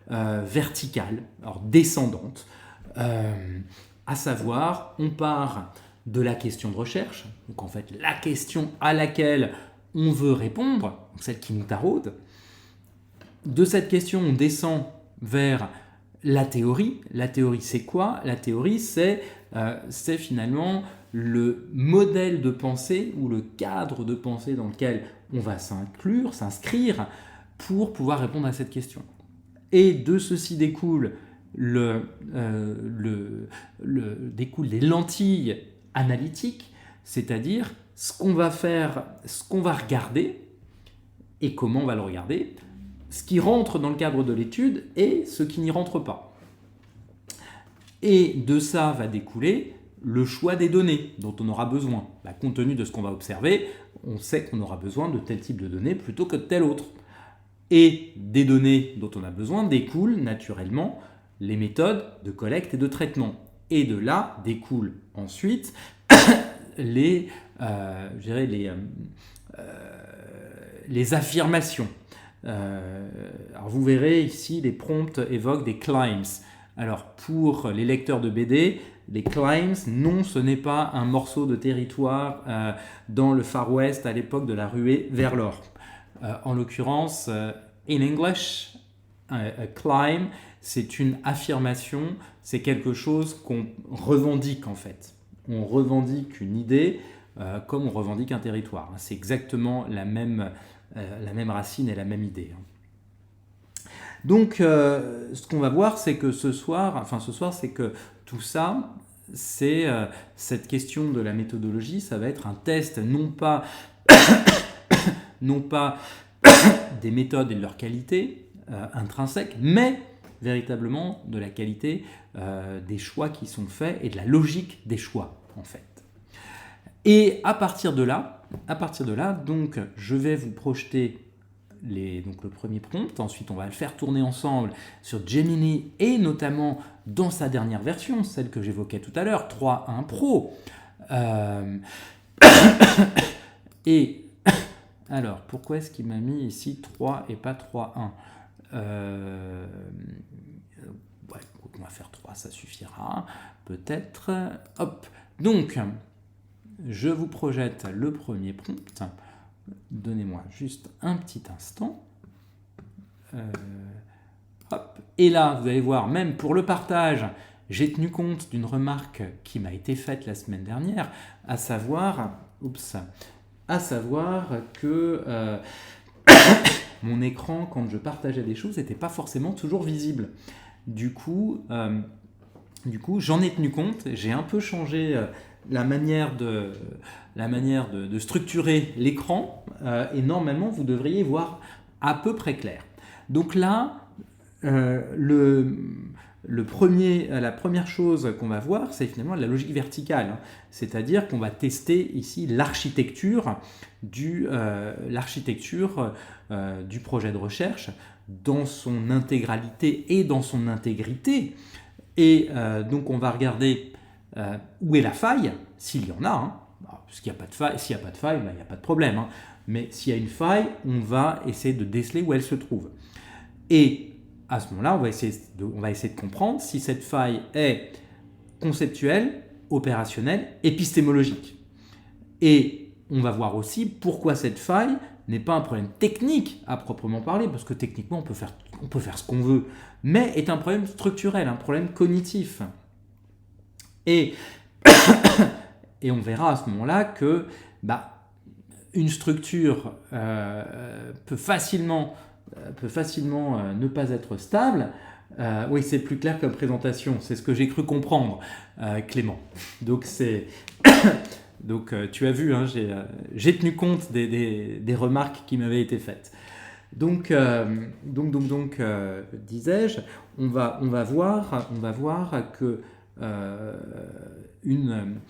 Speaker 1: verticale, alors descendante, à savoir, on part de la question de recherche, donc en fait la question à laquelle on veut répondre, celle qui nous taraude. De cette question, on descend vers la théorie. La théorie, c'est quoi? La théorie, c'est finalement le modèle de pensée ou le cadre de pensée dans lequel on va s'inscrire pour pouvoir répondre à cette question. Et de ceci découle découlent des lentilles analytiques, c'est-à-dire ce qu'on va faire, ce qu'on va regarder et comment on va le regarder, ce qui rentre dans le cadre de l'étude et ce qui n'y rentre pas. Et de ça va découler le choix des données dont on aura besoin. Compte tenu de ce qu'on va observer, on sait qu'on aura besoin de tel type de données plutôt que de tel autre. Et des données dont on a besoin découlent naturellement les méthodes de collecte et de traitement. Et de là découlent ensuite les affirmations. Alors vous verrez ici, les prompts évoquent des claims. Alors pour les lecteurs de BD, les claims, non, ce n'est pas un morceau de territoire dans le Far West à l'époque de la ruée vers l'or. En l'occurrence, in English, a claim, c'est une affirmation, c'est quelque chose qu'on revendique en fait. On revendique une idée comme on revendique un territoire. C'est exactement la même racine et la même idée. Donc, ce qu'on va voir, c'est que ce soir, c'est que tout ça, c'est cette question de la méthodologie, ça va être un test non pas des méthodes et de leur qualité intrinsèque, mais véritablement de la qualité des choix qui sont faits et de la logique des choix, en fait. Et à partir de là, donc, je vais vous projeter donc le premier prompt. Ensuite, on va le faire tourner ensemble sur Gemini et notamment dans sa dernière version, celle que j'évoquais tout à l'heure, 3.1 Pro. Et alors, pourquoi est-ce qu'il m'a mis ici 3 et pas 3.1 ouais, on va faire 3, ça suffira. Peut-être. Hop. Donc, je vous projette le premier prompt. Donnez-moi juste un petit instant. Hop. Et là, vous allez voir, même pour le partage, j'ai tenu compte d'une remarque qui m'a été faite la semaine dernière, à savoir que mon écran, quand je partageais des choses, n'était pas forcément toujours visible. Du coup, j'en ai tenu compte, j'ai un peu changé la manière de structurer l'écran et normalement, vous devriez voir à peu près clair. Donc là, la première chose qu'on va voir, c'est finalement la logique verticale. C'est-à-dire qu'on va tester ici l'architecture du projet de recherche dans son intégralité et dans son intégrité. Et donc on va regarder où est la faille, s'il y en a. Hein. S'il n'y a pas de faille, ben, il n'y a pas de problème. Hein. Mais s'il y a une faille, on va essayer de déceler où elle se trouve. Et à ce moment-là, on va essayer de comprendre si cette faille est conceptuelle, opérationnelle, épistémologique. Et on va voir aussi pourquoi cette faille n'est pas un problème technique à proprement parler, parce que techniquement, on peut faire ce qu'on veut, mais est un problème structurel, un problème cognitif. Et on verra à ce moment-là que une structure peut facilement ne pas être stable. Oui, c'est plus clair comme présentation, c'est ce que j'ai cru comprendre, Clément. Donc, tu as vu, hein, j'ai tenu compte des remarques qui m'avaient été faites. Donc, disais-je, on va voir que une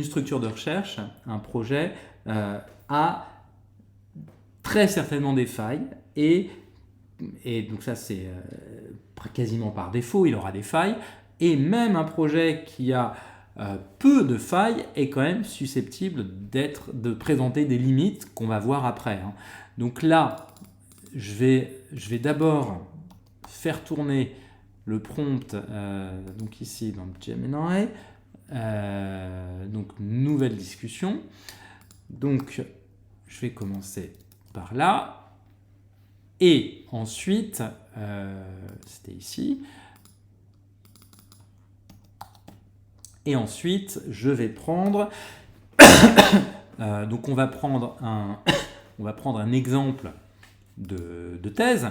Speaker 1: structure de recherche, un projet, a très certainement des failles, et donc ça c'est quasiment par défaut, il aura des failles, et même un projet qui a peu de failles est quand même susceptible de présenter des limites qu'on va voir après. Hein. Donc là, je vais d'abord faire tourner le prompt, donc ici dans Gemini, donc nouvelle discussion. Donc je vais commencer par là, et ensuite, c'était ici, et ensuite je vais prendre, donc on va prendre un exemple de thèse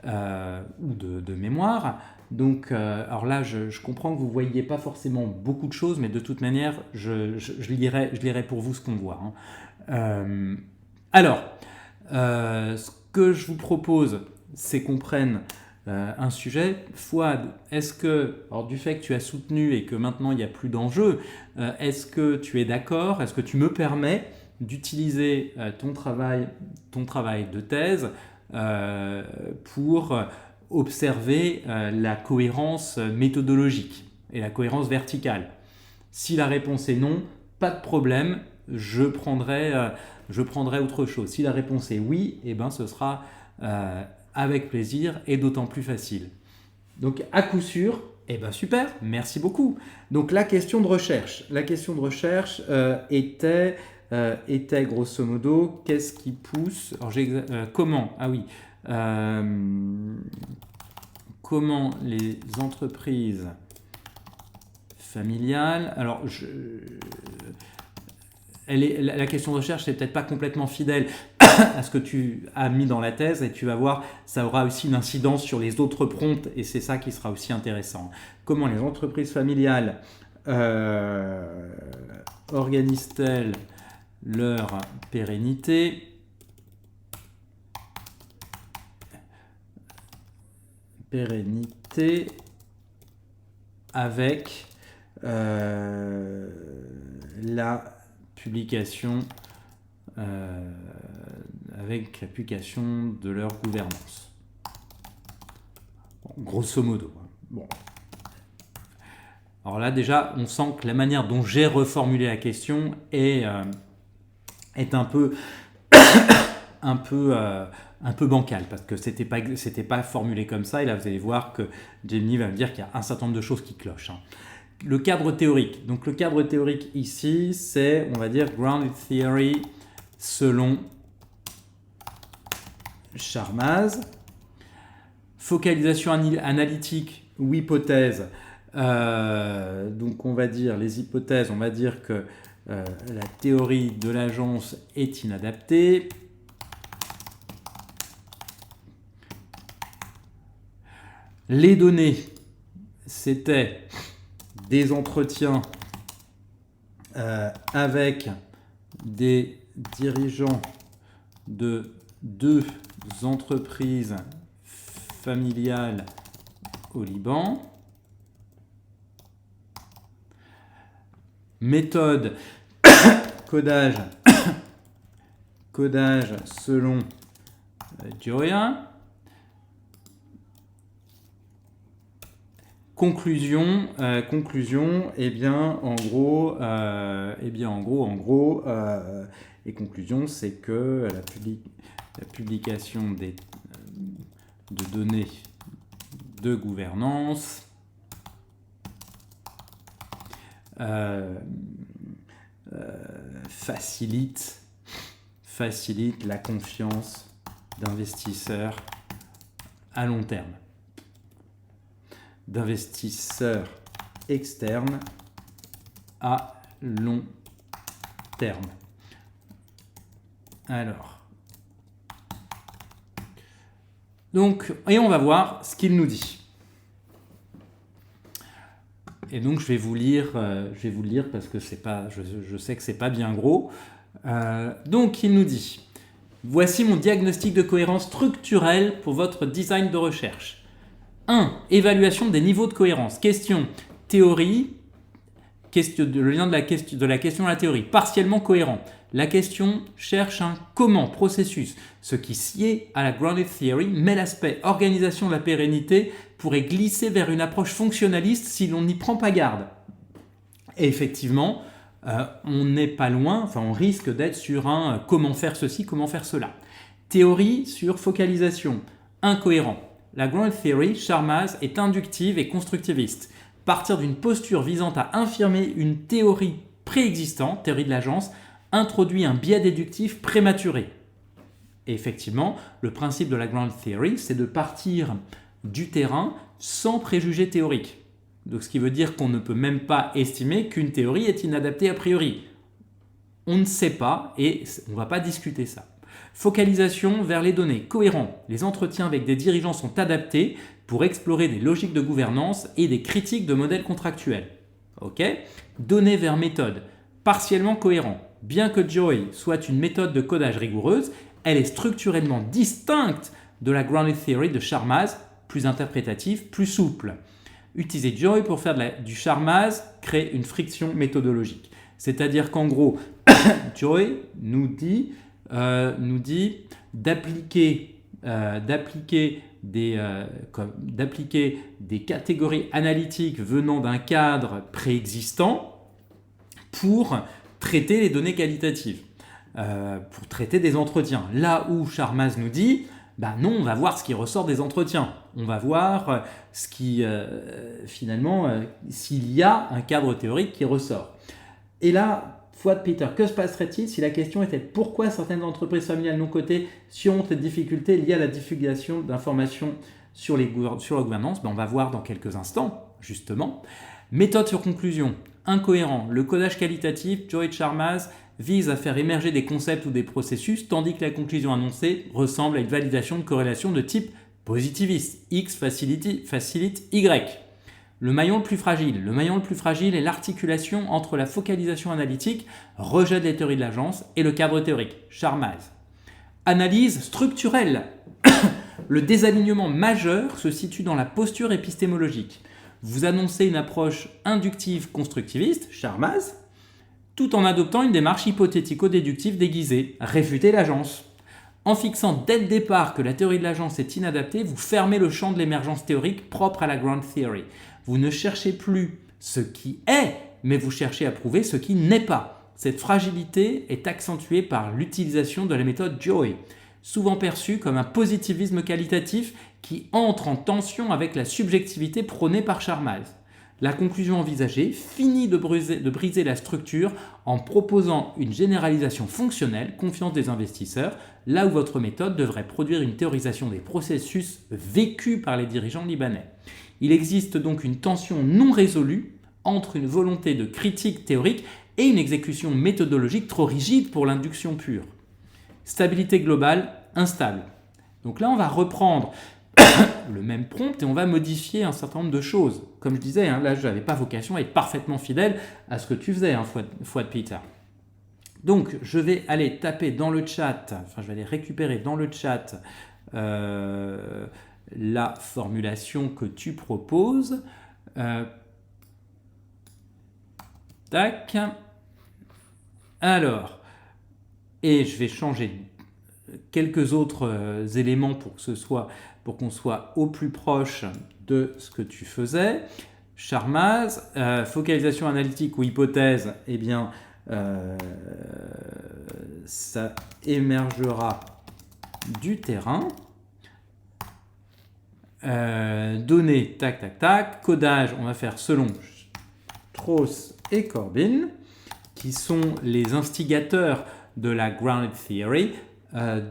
Speaker 1: ou de mémoire. Donc, alors là, je comprends que vous ne voyez pas forcément beaucoup de choses, mais de toute manière, je lirai pour vous ce qu'on voit. Hein. Alors, ce que je vous propose, c'est qu'on prenne un sujet. Fouad, alors du fait que tu as soutenu et que maintenant il n'y a plus d'enjeu, est-ce que tu es d'accord? Est-ce que tu me permets d'utiliser ton travail de thèse pour observer la cohérence méthodologique et la cohérence verticale? Si la réponse est non, pas de problème, je prendrai autre chose. Si la réponse est oui, eh ben, ce sera avec plaisir et d'autant plus facile. Donc à coup sûr, eh ben super, merci beaucoup. Donc la question de recherche était grosso modo, qu'est-ce qui pousse, alors comment, ah oui, comment les entreprises familiales, alors la question de recherche n'est peut-être pas complètement fidèle à ce que tu as mis dans la thèse, et tu vas voir, ça aura aussi une incidence sur les autres prompts, et c'est ça qui sera aussi intéressant. Comment les entreprises familiales organisent-elles leur pérennité avec la publication de leur gouvernance. Bon, grosso modo. Bon. Alors là, déjà, on sent que la manière dont j'ai reformulé la question est un peu bancale, parce que c'était pas formulé comme ça, et là, vous allez voir que Gemini va me dire qu'il y a un certain nombre de choses qui clochent. Hein. Le cadre théorique. Donc le cadre théorique ici, c'est, on va dire, grounded theory selon Charmaz. Focalisation analytique ou hypothèse. Donc on va dire, les hypothèses, on va dire que la théorie de l'agence est inadaptée. Les données, c'était des entretiens avec des dirigeants de 2 entreprises familiales au Liban. Méthode codage selon Joya. Conclusion, eh bien, en gros, et conclusion, c'est que la publication de données de gouvernance facilite la confiance d'investisseurs à long terme, d'investisseurs externes à long terme. Alors, donc, et on va voir ce qu'il nous dit. Et donc je vais vous le lire parce que c'est pas, je sais que c'est pas bien gros. Donc il nous dit: voici mon diagnostic de cohérence structurelle pour votre design de recherche. 1. Évaluation des niveaux de cohérence. Question: théorie. Le lien de la question à la théorie. Partiellement cohérent. La question cherche un comment, processus. Ce qui sied à la grounded theory, mais l'aspect organisation de la pérennité pourrait glisser vers une approche fonctionnaliste si l'on n'y prend pas garde. Et effectivement, on n'est pas loin, enfin on risque d'être sur un comment faire ceci, comment faire cela. Théorie sur focalisation. Incohérent. La grounded theory, Sharmas, est inductive et constructiviste. Partir d'une posture visant à infirmer une théorie préexistante, théorie de l'agence, introduit un biais déductif prématuré. Et effectivement, le principe de la grounded theory, c'est de partir du terrain sans préjugés théoriques. Donc, ce qui veut dire qu'on ne peut même pas estimer qu'une théorie est inadaptée a priori. On ne sait pas et on ne va pas discuter ça. Focalisation vers les données. Cohérent. Les entretiens avec des dirigeants sont adaptés pour explorer des logiques de gouvernance et des critiques de modèles contractuels. Ok ? Données vers méthode. Partiellement cohérent. Bien que Joy soit une méthode de codage rigoureuse, elle est structurellement distincte de la grounded theory de Sharmas, plus interprétative, plus souple. Utiliser Joy pour faire du Sharmas crée une friction méthodologique. C'est-à-dire qu'en gros, Joy nous dit d'appliquer des catégories analytiques venant d'un cadre préexistant pour traiter les données qualitatives, pour traiter des entretiens. Là où Sharmas nous dit, non, on va voir ce qui ressort des entretiens. On va voir s'il y a un cadre théorique qui ressort. Et là, Fouad Peter, que se passerait-il si la question était pourquoi certaines entreprises familiales non cotées surmontent les difficultés liées à la divulgation d'informations sur la gouvernance? On va voir dans quelques instants, justement. Méthode sur conclusion. Incohérent. Le codage qualitatif, Joy Sharmas, vise à faire émerger des concepts ou des processus, tandis que la conclusion annoncée ressemble à une validation de corrélation de type positiviste. X facilite Y. Le maillon le plus fragile. Le maillon le plus fragile est l'articulation entre la focalisation analytique, rejet des théories de l'agence, et le cadre théorique. Sharmas. Analyse structurelle. Le désalignement majeur se situe dans la posture épistémologique. Vous annoncez une approche inductive constructiviste, Sharmas, tout en adoptant une démarche hypothético-déductive déguisée, réfuter l'agence. En fixant dès le départ que la théorie de l'agence est inadaptée, vous fermez le champ de l'émergence théorique propre à la ground theory. Vous ne cherchez plus ce qui est, mais vous cherchez à prouver ce qui n'est pas. Cette fragilité est accentuée par l'utilisation de la méthode Joy, souvent perçue comme un positivisme qualitatif qui entre en tension avec la subjectivité prônée par Sharmas. La conclusion envisagée finit de briser la structure en proposant une généralisation fonctionnelle, confiance des investisseurs, là où votre méthode devrait produire une théorisation des processus vécus par les dirigeants libanais. Il existe donc une tension non résolue entre une volonté de critique théorique et une exécution méthodologique trop rigide pour l'induction pure. Stabilité globale, instable. Donc là, on va reprendre le même prompt et on va modifier un certain nombre de choses. Comme je disais, là, je n'avais pas vocation à être parfaitement fidèle à ce que tu faisais, Fouad Peter. Donc, je vais aller taper dans le chat, je vais aller récupérer dans le chat la formulation que tu proposes. Tac. Alors, et je vais changer quelques autres éléments pour qu'on soit au plus proche de ce que tu faisais. Charmaz, focalisation analytique ou hypothèse, eh bien, ça émergera du terrain. Données, tac, tac, tac. Codage, on va faire selon Strauss et Corbin, qui sont les instigateurs de la Grounded Theory,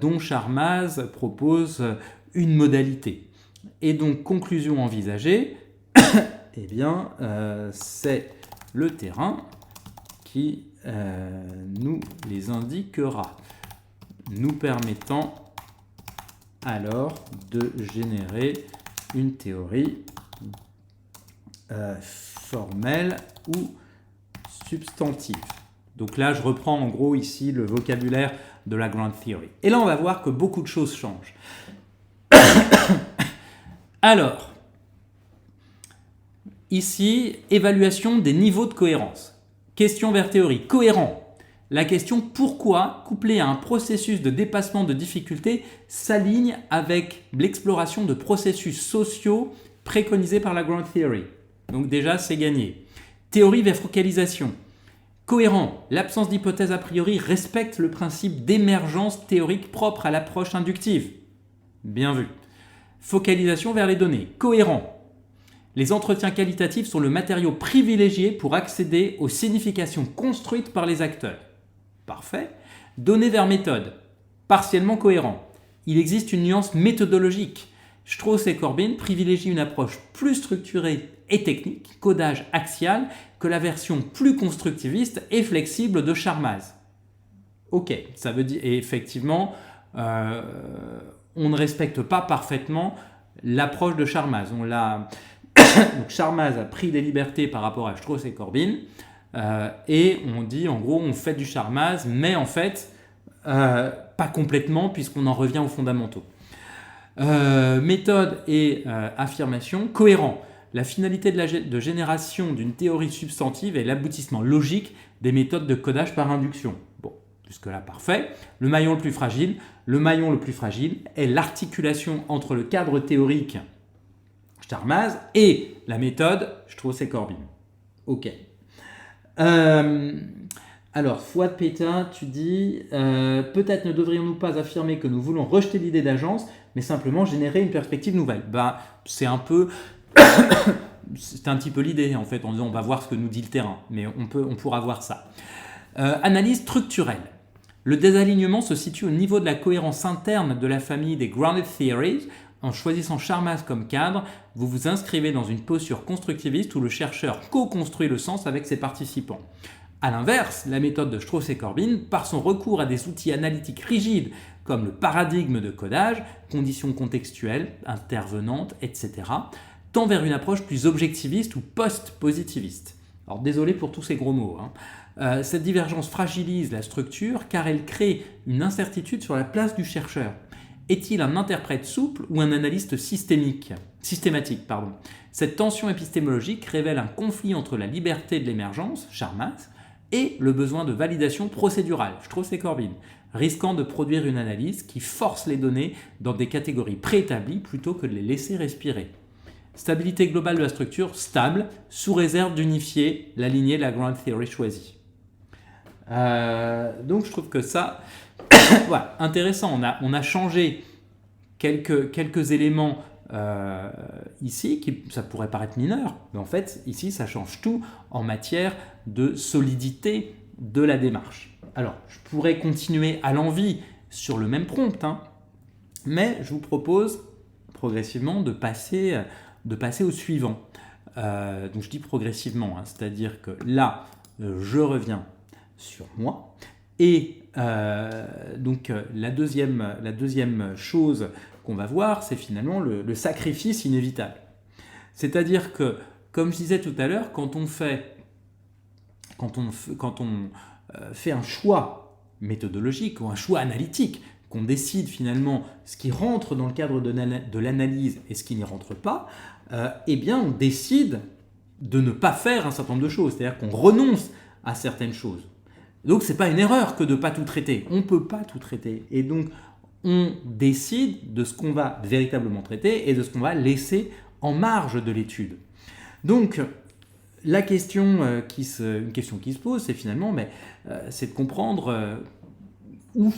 Speaker 1: dont Charmaz propose une modalité. Et donc, conclusion envisagée, eh bien, c'est le terrain qui nous les indiquera, nous permettant alors de générer une théorie formelle ou substantive. Donc là, je reprends en gros ici le vocabulaire de la Grounded Theory. Et là, on va voir que beaucoup de choses changent. Alors, ici, évaluation des niveaux de cohérence. Question vers théorie. Cohérent. La question pourquoi, couplée à un processus de dépassement de difficultés, s'aligne avec l'exploration de processus sociaux préconisés par la Grounded Theory. Donc déjà, c'est gagné. Théorie vers focalisation. Cohérent. L'absence d'hypothèse a priori respecte le principe d'émergence théorique propre à l'approche inductive. Bien vu. Focalisation vers les données. Cohérent. Les entretiens qualitatifs sont le matériau privilégié pour accéder aux significations construites par les acteurs. Parfait. Données vers méthode. Partiellement cohérent. Il existe une nuance méthodologique. Strauss et Corbin privilégient une approche plus structurée et technique, codage axial, que la version plus constructiviste et flexible de Charmaz. Ok, ça veut dire, et effectivement, on ne respecte pas parfaitement l'approche de Charmaz. Donc Charmaz a pris des libertés par rapport à Strauss et Corbin, et on dit en gros on fait du Charmaz, mais en fait pas complètement puisqu'on en revient aux fondamentaux. Méthode et affirmation. Cohérent. La finalité de génération d'une théorie substantive est l'aboutissement logique des méthodes de codage par induction. Bon, jusque-là parfait. Le maillon le plus fragile. Le maillon le plus fragile est l'articulation entre le cadre théorique Charmaz et la méthode Strauss et Corbin. Ok. Alors, Fouad Pétain, tu dis peut-être ne devrions-nous pas affirmer que nous voulons rejeter l'idée d'agence, mais simplement générer une perspective nouvelle. Bah, c'est un petit peu l'idée en fait, en disant on va voir ce que nous dit le terrain, mais on pourra voir ça. Analyse structurelle. Le désalignement se situe au niveau de la cohérence interne de la famille des Grounded Theories. En choisissant Charmaz comme cadre, vous vous inscrivez dans une posture constructiviste où le chercheur co-construit le sens avec ses participants. A l'inverse, la méthode de Strauss et Corbin, par son recours à des outils analytiques rigides comme le paradigme de codage, conditions contextuelles, intervenantes, etc., tend vers une approche plus objectiviste ou post-positiviste. Alors désolé pour tous ces gros mots. Cette divergence fragilise la structure car elle crée une incertitude sur la place du chercheur. Est-il un interprète souple ou un analyste systématique ? Cette tension épistémologique révèle un conflit entre la liberté de l'émergence, Charmaz, et le besoin de validation procédurale, Strauss et Corbin, risquant de produire une analyse qui force les données dans des catégories préétablies plutôt que de les laisser respirer. Stabilité globale de la structure, stable, sous réserve d'unifier la lignée de la Grounded Theory choisie. Donc je trouve que ça... Voilà, intéressant, on a changé quelques éléments ici, ça pourrait paraître mineur, mais en fait, ici, ça change tout en matière de solidité de la démarche. Alors, je pourrais continuer à l'envi sur le même prompt, mais je vous propose progressivement de passer au suivant. Donc, je dis progressivement, c'est-à-dire que là, je reviens sur moi, et donc la deuxième chose qu'on va voir, c'est finalement le sacrifice inévitable. C'est-à-dire que, comme je disais tout à l'heure, quand on fait un choix méthodologique ou un choix analytique, qu'on décide finalement ce qui rentre dans le cadre de l'analyse et ce qui n'y rentre pas, eh bien on décide de ne pas faire un certain nombre de choses, c'est-à-dire qu'on renonce à certaines choses. Donc ce n'est pas une erreur que de ne pas tout traiter, on ne peut pas tout traiter, et donc on décide de ce qu'on va véritablement traiter et de ce qu'on va laisser en marge de l'étude. Donc, une question qui se pose, c'est finalement, c'est de comprendre où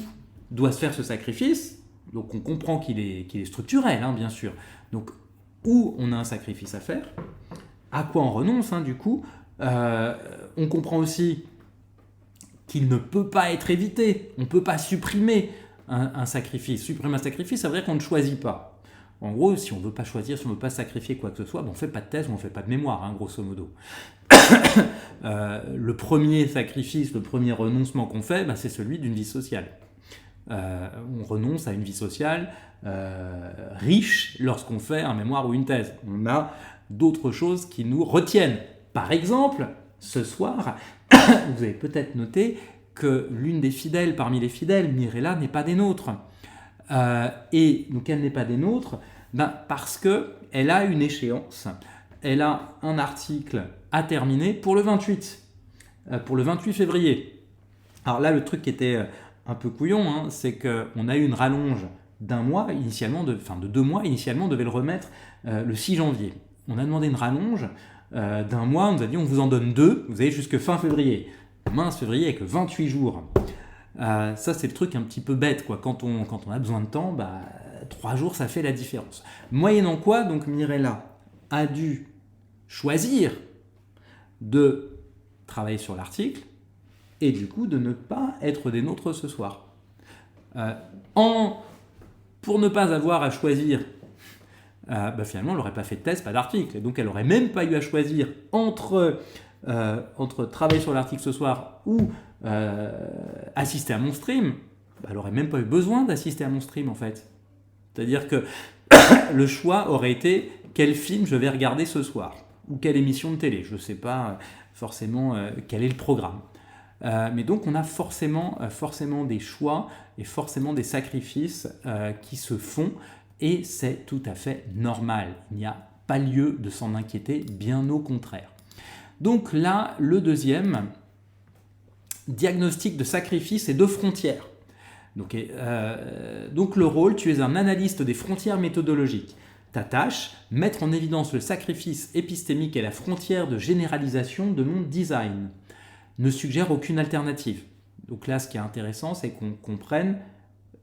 Speaker 1: doit se faire ce sacrifice. Donc, on comprend qu'il est structurel, hein, bien sûr. Donc, où on a un sacrifice à faire, à quoi on renonce, hein, du coup. On comprend aussi qu'il ne peut pas être évité. On ne peut pas supprimer un sacrifice. Supprimer un sacrifice, ça veut dire qu'on ne choisit pas. En gros, si on ne veut pas choisir, si on ne veut pas sacrifier quoi que ce soit, on ne fait pas de thèse ou on ne fait pas de mémoire, hein, grosso modo. Le premier sacrifice, le premier renoncement qu'on fait, c'est celui d'une vie sociale. On renonce à une vie sociale riche lorsqu'on fait un mémoire ou une thèse. On a d'autres choses qui nous retiennent. Par exemple, ce soir, vous avez peut-être noté que l'une des fidèles parmi les fidèles, Mirella, n'est pas des nôtres. Et donc elle n'est pas des nôtres parce qu'elle a une échéance. Elle a un article à terminer pour le 28 février. Alors là, le truc qui était un peu couillon, hein, c'est qu'on a eu une rallonge d'un mois, initialement, de 2 mois. Initialement, on devait le remettre le 6 janvier. On a demandé une rallonge d'un mois, on nous a dit on vous en donne 2, vous avez jusque fin février. Mince, février avec 28 jours. Ça, c'est le truc un petit peu bête, quoi. Quand on a besoin de temps, 3 jours, ça fait la différence. Moyennant quoi, donc Mirella a dû choisir de travailler sur l'article et du coup de ne pas être des nôtres ce soir. Pour ne pas avoir à choisir, finalement, elle n'aurait pas fait de thèse, pas d'article. Et donc, elle n'aurait même pas eu à choisir entre travailler sur l'article ce soir ou assister à mon stream. Elle n'aurait même pas eu besoin d'assister à mon stream, en fait. C'est-à-dire que le choix aurait été quel film je vais regarder ce soir ou quelle émission de télé. Je ne sais pas forcément quel est le programme. Mais donc, on a forcément des choix et forcément des sacrifices qui se font. Et c'est tout à fait normal. Il n'y a pas lieu de s'en inquiéter, bien au contraire. Donc là, le deuxième, diagnostic de sacrifice et de frontières. Donc le rôle, tu es un analyste des frontières méthodologiques. Ta tâche, mettre en évidence le sacrifice épistémique et la frontière de généralisation de mon design. Ne suggère aucune alternative. Donc là, ce qui est intéressant, c'est qu'on comprenne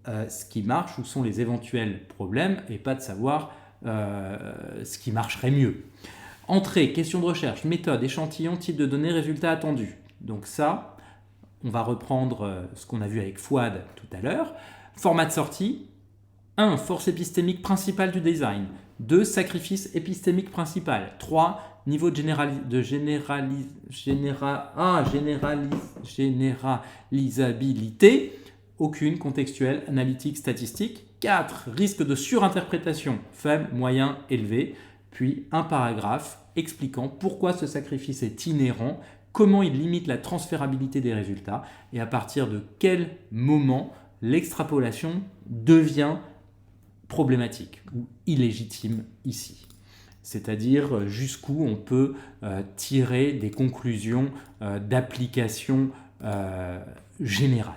Speaker 1: ce qui marche, où sont les éventuels problèmes, et pas de savoir ce qui marcherait mieux. Entrée, question de recherche, méthode, échantillon, type de données, résultat attendu. Donc ça, on va reprendre ce qu'on a vu avec Fouad tout à l'heure. Format de sortie, 1. Force épistémique principale du design. 2. Sacrifice épistémique principal. 3. Niveau de généralisabilité. Aucune, contextuelle, analytique, statistique. 4. Risque de surinterprétation, faible, moyen, élevé. Puis un paragraphe expliquant pourquoi ce sacrifice est inhérent, comment il limite la transférabilité des résultats et à partir de quel moment l'extrapolation devient problématique ou illégitime ici. C'est-à-dire jusqu'où on peut tirer des conclusions d'application générale.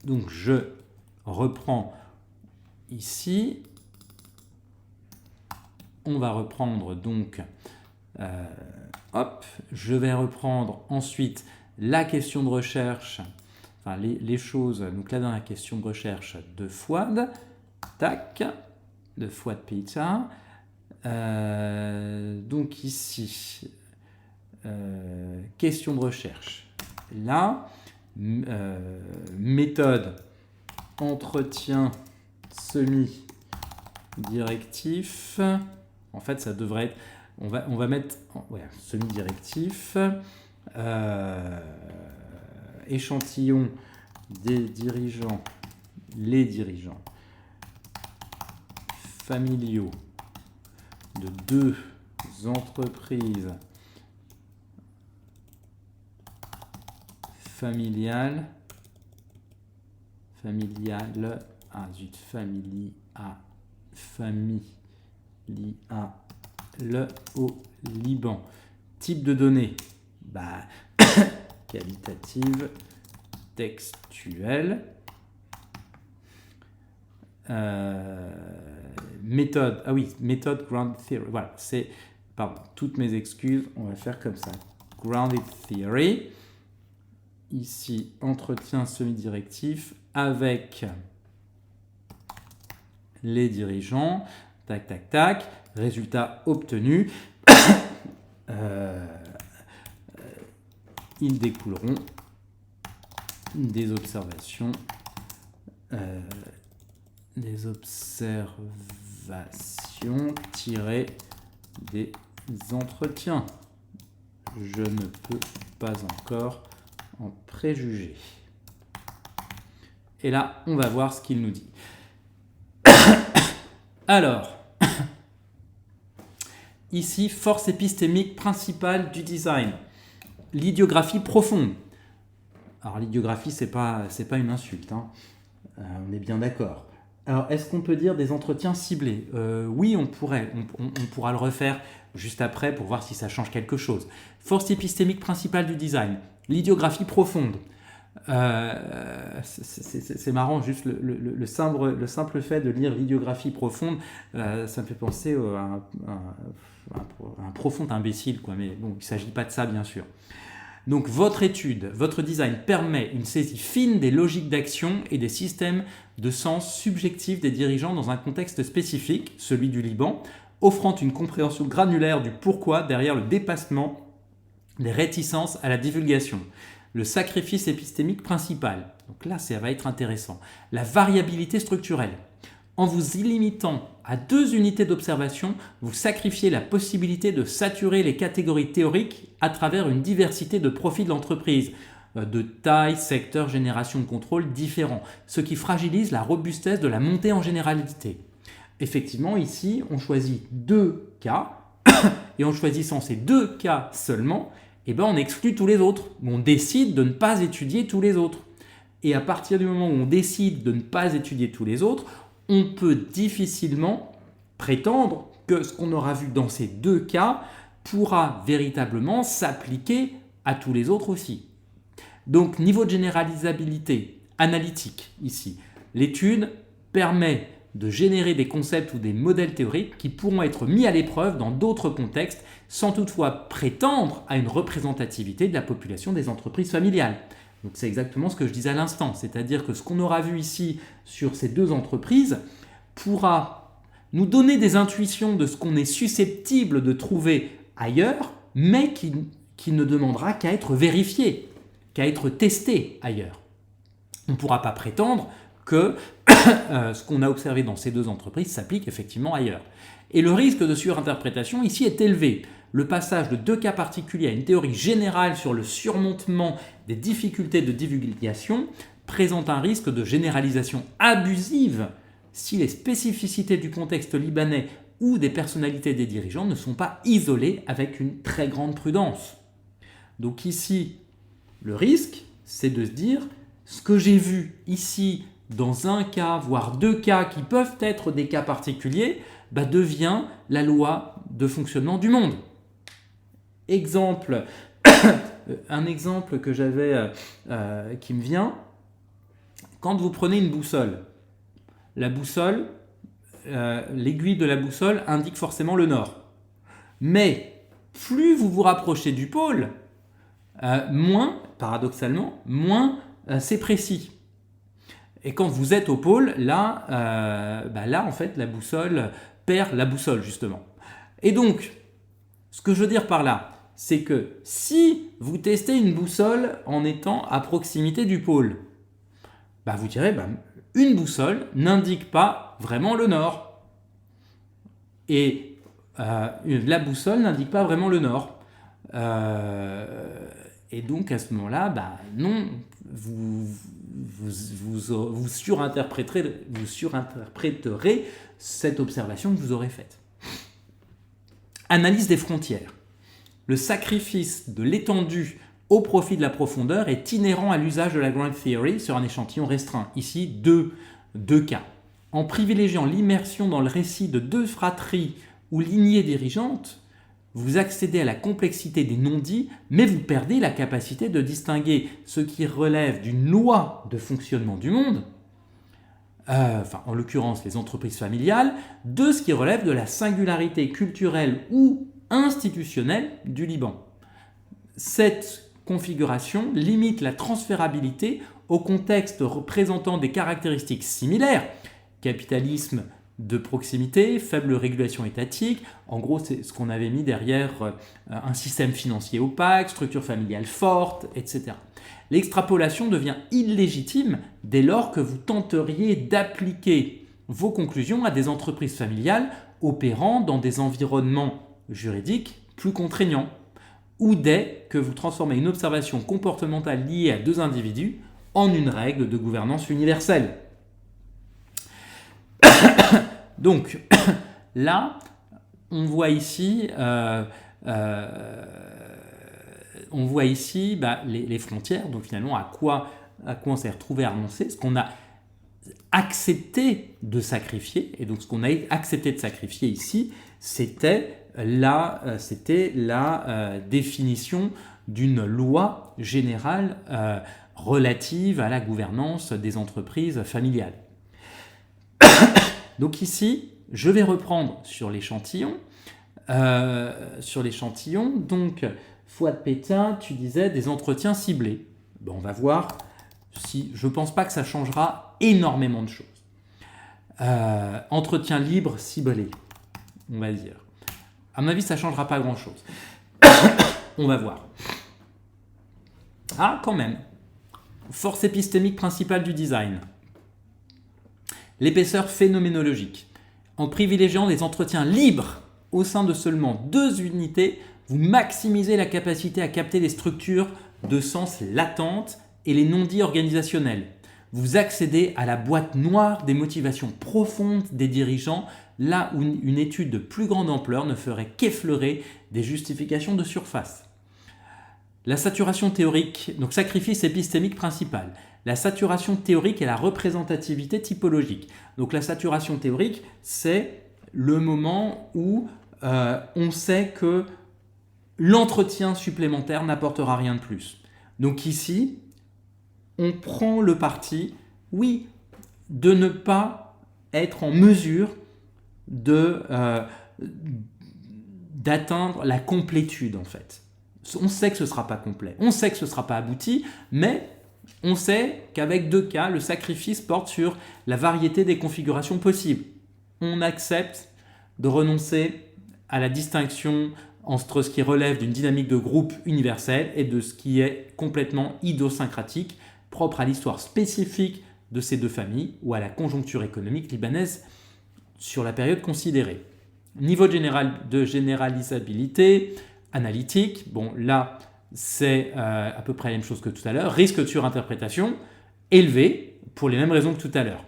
Speaker 1: Donc je reprends ici. On va reprendre donc, je vais reprendre ensuite la question de recherche, enfin les choses, donc là dans la question de recherche de Fouad, de Fouad Pizza. Donc ici, question de recherche. Là, méthode, entretien semi-directif. En fait, ça devrait être... On va mettre semi-directif. Échantillon des dirigeants, les dirigeants familiaux de 2 entreprises familiales, au Liban. Type de données, qualitative, textuelle, méthode, ah oui, méthode Grounded Theory, voilà, pardon, toutes mes excuses, on va faire comme ça. Grounded Theory, ici, entretien semi-directif avec les dirigeants, tac, tac, tac, résultat obtenu, ils découleront des observations tirées des entretiens. Je ne peux pas encore en préjuger. Et là, on va voir ce qu'il nous dit. Alors, ici, force épistémique principale du design. L'idiographie profonde. Alors, l'idiographie, c'est pas une insulte, hein. On est bien d'accord. Alors, est-ce qu'on peut dire des entretiens ciblés ? Oui, on pourrait. On pourra le refaire juste après pour voir si ça change quelque chose. Force épistémique principale du design. L'idiographie profonde. C'est marrant, juste le simple fait de lire l'idiographie profonde, ça me fait penser à un profond imbécile, quoi. Mais bon, il ne s'agit pas de ça, bien sûr. Donc votre étude, votre design permet une saisie fine des logiques d'action et des systèmes de sens subjectifs des dirigeants dans un contexte spécifique, celui du Liban, offrant une compréhension granulaire du pourquoi derrière le dépassement des réticences à la divulgation. Le sacrifice épistémique principal, donc là ça va être intéressant, la variabilité structurelle. En vous limitant à 2 unités d'observation, vous sacrifiez la possibilité de saturer les catégories théoriques à travers une diversité de profils de l'entreprise, de taille, secteur, génération de contrôle différents, ce qui fragilise la robustesse de la montée en généralité. Effectivement, ici, on choisit 2 cas, et en choisissant ces 2 cas seulement, on exclut tous les autres. On décide de ne pas étudier tous les autres. Et à partir du moment où on décide de ne pas étudier tous les autres, on peut difficilement prétendre que ce qu'on aura vu dans ces 2 cas pourra véritablement s'appliquer à tous les autres aussi. Donc, niveau de généralisabilité analytique, ici, l'étude permet de générer des concepts ou des modèles théoriques qui pourront être mis à l'épreuve dans d'autres contextes sans toutefois prétendre à une représentativité de la population des entreprises familiales. Donc c'est exactement ce que je disais à l'instant, c'est-à-dire que ce qu'on aura vu ici sur ces 2 entreprises pourra nous donner des intuitions de ce qu'on est susceptible de trouver ailleurs, mais qui ne demandera qu'à être vérifié, qu'à être testé ailleurs. On ne pourra pas prétendre que ce qu'on a observé dans ces 2 entreprises s'applique effectivement ailleurs. Et le risque de surinterprétation ici est élevé. Le passage de 2 cas particuliers à une théorie générale sur le surmontement des difficultés de divulgation présente un risque de généralisation abusive si les spécificités du contexte libanais ou des personnalités des dirigeants ne sont pas isolées avec une très grande prudence. Donc ici, le risque, c'est de se dire, ce que j'ai vu ici dans un cas, voire 2 cas qui peuvent être des cas particuliers, devient la loi de fonctionnement du monde. Exemple, un exemple que j'avais qui me vient, quand vous prenez une boussole, la boussole, l'aiguille de la boussole indique forcément le nord. Mais plus vous vous rapprochez du pôle, moins, paradoxalement, moins c'est précis. Et quand vous êtes au pôle, là, en fait, la boussole perd la boussole, justement. Et donc, ce que je veux dire par là, c'est que si vous testez une boussole en étant à proximité du pôle, vous direz, une boussole n'indique pas vraiment le nord. Et la boussole n'indique pas vraiment le nord. Et donc, à ce moment-là, non, vous surinterpréterez cette observation que vous aurez faite. Analyse des frontières. Le sacrifice de l'étendue au profit de la profondeur est inhérent à l'usage de la Grounded Theory sur un échantillon restreint. Ici, deux cas. En privilégiant l'immersion dans le récit de 2 fratries ou lignées dirigeantes, vous accédez à la complexité des non-dits, mais vous perdez la capacité de distinguer ce qui relève d'une loi de fonctionnement du monde en l'occurrence les entreprises familiales, de ce qui relève de la singularité culturelle ou institutionnelle du Liban. Cette configuration limite la transférabilité au contexte représentant des caractéristiques similaires, capitalisme de proximité, faible régulation étatique, en gros c'est ce qu'on avait mis derrière un système financier opaque, structure familiale forte, etc. L'extrapolation devient illégitime dès lors que vous tenteriez d'appliquer vos conclusions à des entreprises familiales opérant dans des environnements juridiques plus contraignants, ou dès que vous transformez une observation comportementale liée à deux individus en une règle de gouvernance universelle. Donc là, on voit ici, les frontières, donc finalement à quoi on s'est retrouvé à renoncer, ce qu'on a accepté de sacrifier, et donc ce qu'on a accepté de sacrifier ici, c'était la définition d'une loi générale relative à la gouvernance des entreprises familiales. Donc ici, je vais reprendre sur l'échantillon. Donc, Fouad Pétain, tu disais des entretiens ciblés. Bon, on va voir si je ne pense pas que ça changera énormément de choses. Entretien libre ciblé, on va dire. À mon avis, ça ne changera pas grand-chose. On va voir. Ah, quand même. Force épistémique principale du design. L'épaisseur phénoménologique. En privilégiant des entretiens libres au sein de seulement 2 unités, vous maximisez la capacité à capter les structures de sens latentes et les non-dits organisationnels. Vous accédez à la boîte noire des motivations profondes des dirigeants, là où une étude de plus grande ampleur ne ferait qu'effleurer des justifications de surface. La saturation théorique, donc sacrifice épistémique principal. La saturation théorique et la représentativité typologique. Donc la saturation théorique, c'est le moment où on sait que l'entretien supplémentaire n'apportera rien de plus. Donc ici, on prend le parti, oui, de ne pas être en mesure d'atteindre la complétude en fait. On sait que ce ne sera pas complet, on sait que ce ne sera pas abouti, mais on sait qu'avec 2 cas, le sacrifice porte sur la variété des configurations possibles. On accepte de renoncer à la distinction entre ce qui relève d'une dynamique de groupe universelle et de ce qui est complètement idiosyncratique, propre à l'histoire spécifique de ces 2 familles ou à la conjoncture économique libanaise sur la période considérée. Niveau de généralisabilité analytique, bon là c'est à peu près la même chose que tout à l'heure, risque de surinterprétation élevé pour les mêmes raisons que tout à l'heure.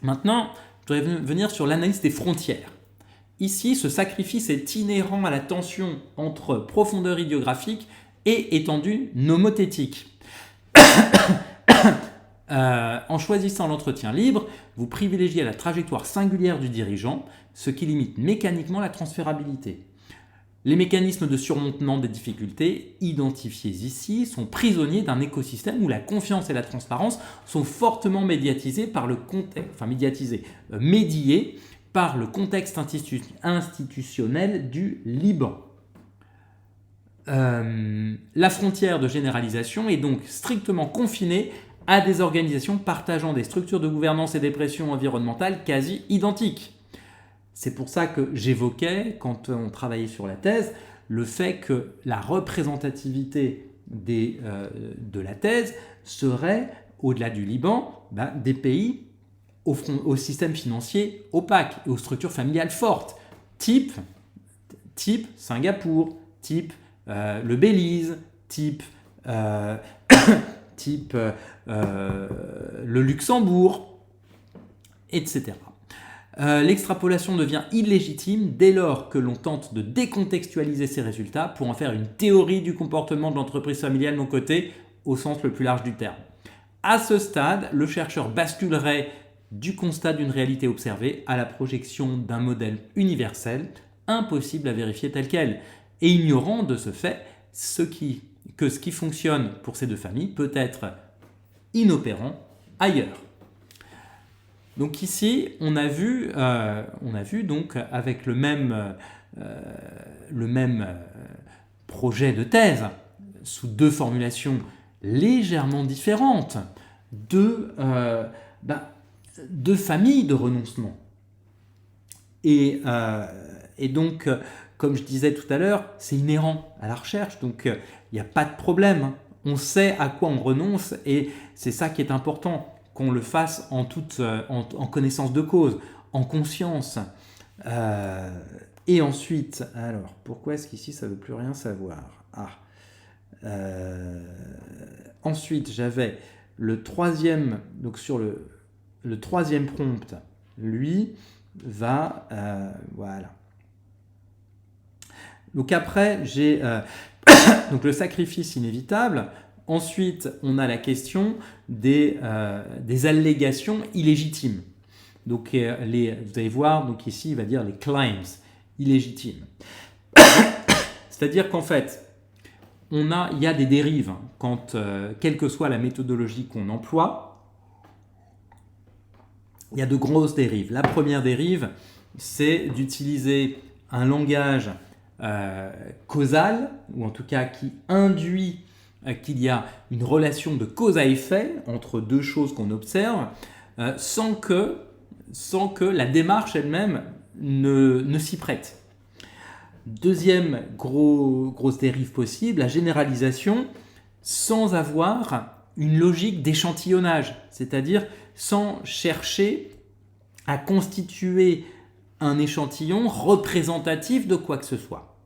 Speaker 1: Maintenant, je voudrais venir sur l'analyse des frontières. Ici, ce sacrifice est inhérent à la tension entre profondeur idiographique et étendue nomothétique. En choisissant l'entretien libre, vous privilégiez la trajectoire singulière du dirigeant, ce qui limite mécaniquement la transférabilité. Les mécanismes de surmontement des difficultés identifiés ici sont prisonniers d'un écosystème où la confiance et la transparence sont fortement médiatisées par le contexte, médiées par le contexte institutionnel du Liban. La frontière de généralisation est donc strictement confinée à des organisations partageant des structures de gouvernance et des pressions environnementales quasi identiques. C'est pour ça que j'évoquais, quand on travaillait sur la thèse, le fait que la représentativité de la thèse serait, au-delà du Liban, des pays au système financier opaque et aux structures familiales fortes, type Singapour, type le Belize, type le Luxembourg, etc. L'extrapolation devient illégitime dès lors que l'on tente de décontextualiser ces résultats pour en faire une théorie du comportement de l'entreprise familiale non cotée au sens le plus large du terme. À ce stade, le chercheur basculerait du constat d'une réalité observée à la projection d'un modèle universel impossible à vérifier tel quel, et ignorant de ce fait que ce qui fonctionne pour ces 2 familles peut être inopérant ailleurs. Donc ici, on a vu donc avec le même projet de thèse, sous deux formulations légèrement différentes, deux familles de renoncement. Et donc, comme je disais tout à l'heure, c'est inhérent à la recherche, donc il n'y a pas de problème. On sait à quoi on renonce et c'est ça qui est important, qu'on le fasse en connaissance de cause, en conscience. Et ensuite, alors, pourquoi est-ce qu'ici ça ne veut plus rien savoir? Ensuite, j'avais le troisième, donc sur le troisième prompt, lui va, voilà. Donc après, j'ai donc le sacrifice inévitable. Ensuite, on a la question des allégations illégitimes. Donc, vous allez voir, donc ici, il va dire les claims illégitimes. C'est-à-dire qu'en fait, il y a des dérives quand, quelle que soit la méthodologie qu'on emploie, il y a de grosses dérives. La première dérive, c'est d'utiliser un langage causal, ou en tout cas qui induit qu'il y a une relation de cause à effet entre deux choses qu'on observe, sans que la démarche elle-même ne s'y prête. Deuxième grosse dérive possible, la généralisation sans avoir une logique d'échantillonnage, c'est-à-dire sans chercher à constituer un échantillon représentatif de quoi que ce soit.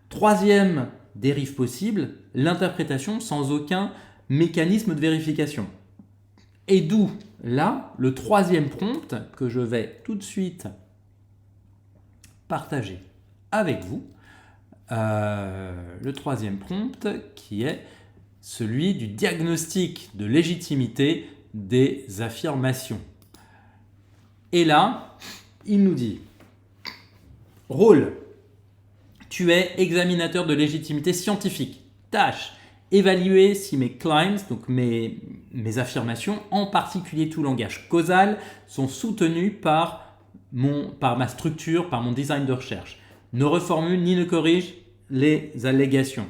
Speaker 1: Troisième dérive possible, l'interprétation sans aucun mécanisme de vérification. Et d'où, là, le troisième prompt que je vais tout de suite partager avec vous. Le troisième prompt qui est celui du diagnostic de légitimité des affirmations. Et là, il nous dit « Rôle, tu es examinateur de légitimité scientifique. Tâche, évaluer si mes claims, donc mes affirmations, en particulier tout langage causal, sont soutenus par ma structure, par mon design de recherche. Ne reformule ni ne corrige les allégations.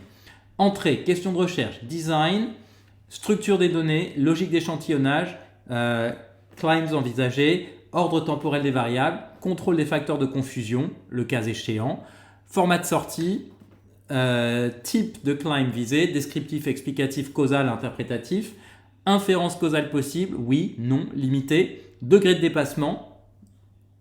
Speaker 1: Entrée, question de recherche, design, structure des données, logique d'échantillonnage, claims envisagés, ordre temporel des variables, contrôle des facteurs de confusion, le cas échéant, format de sortie, type de claim visé, descriptif, explicatif, causal, interprétatif, inférence causale possible, oui, non, limité, degré de dépassement,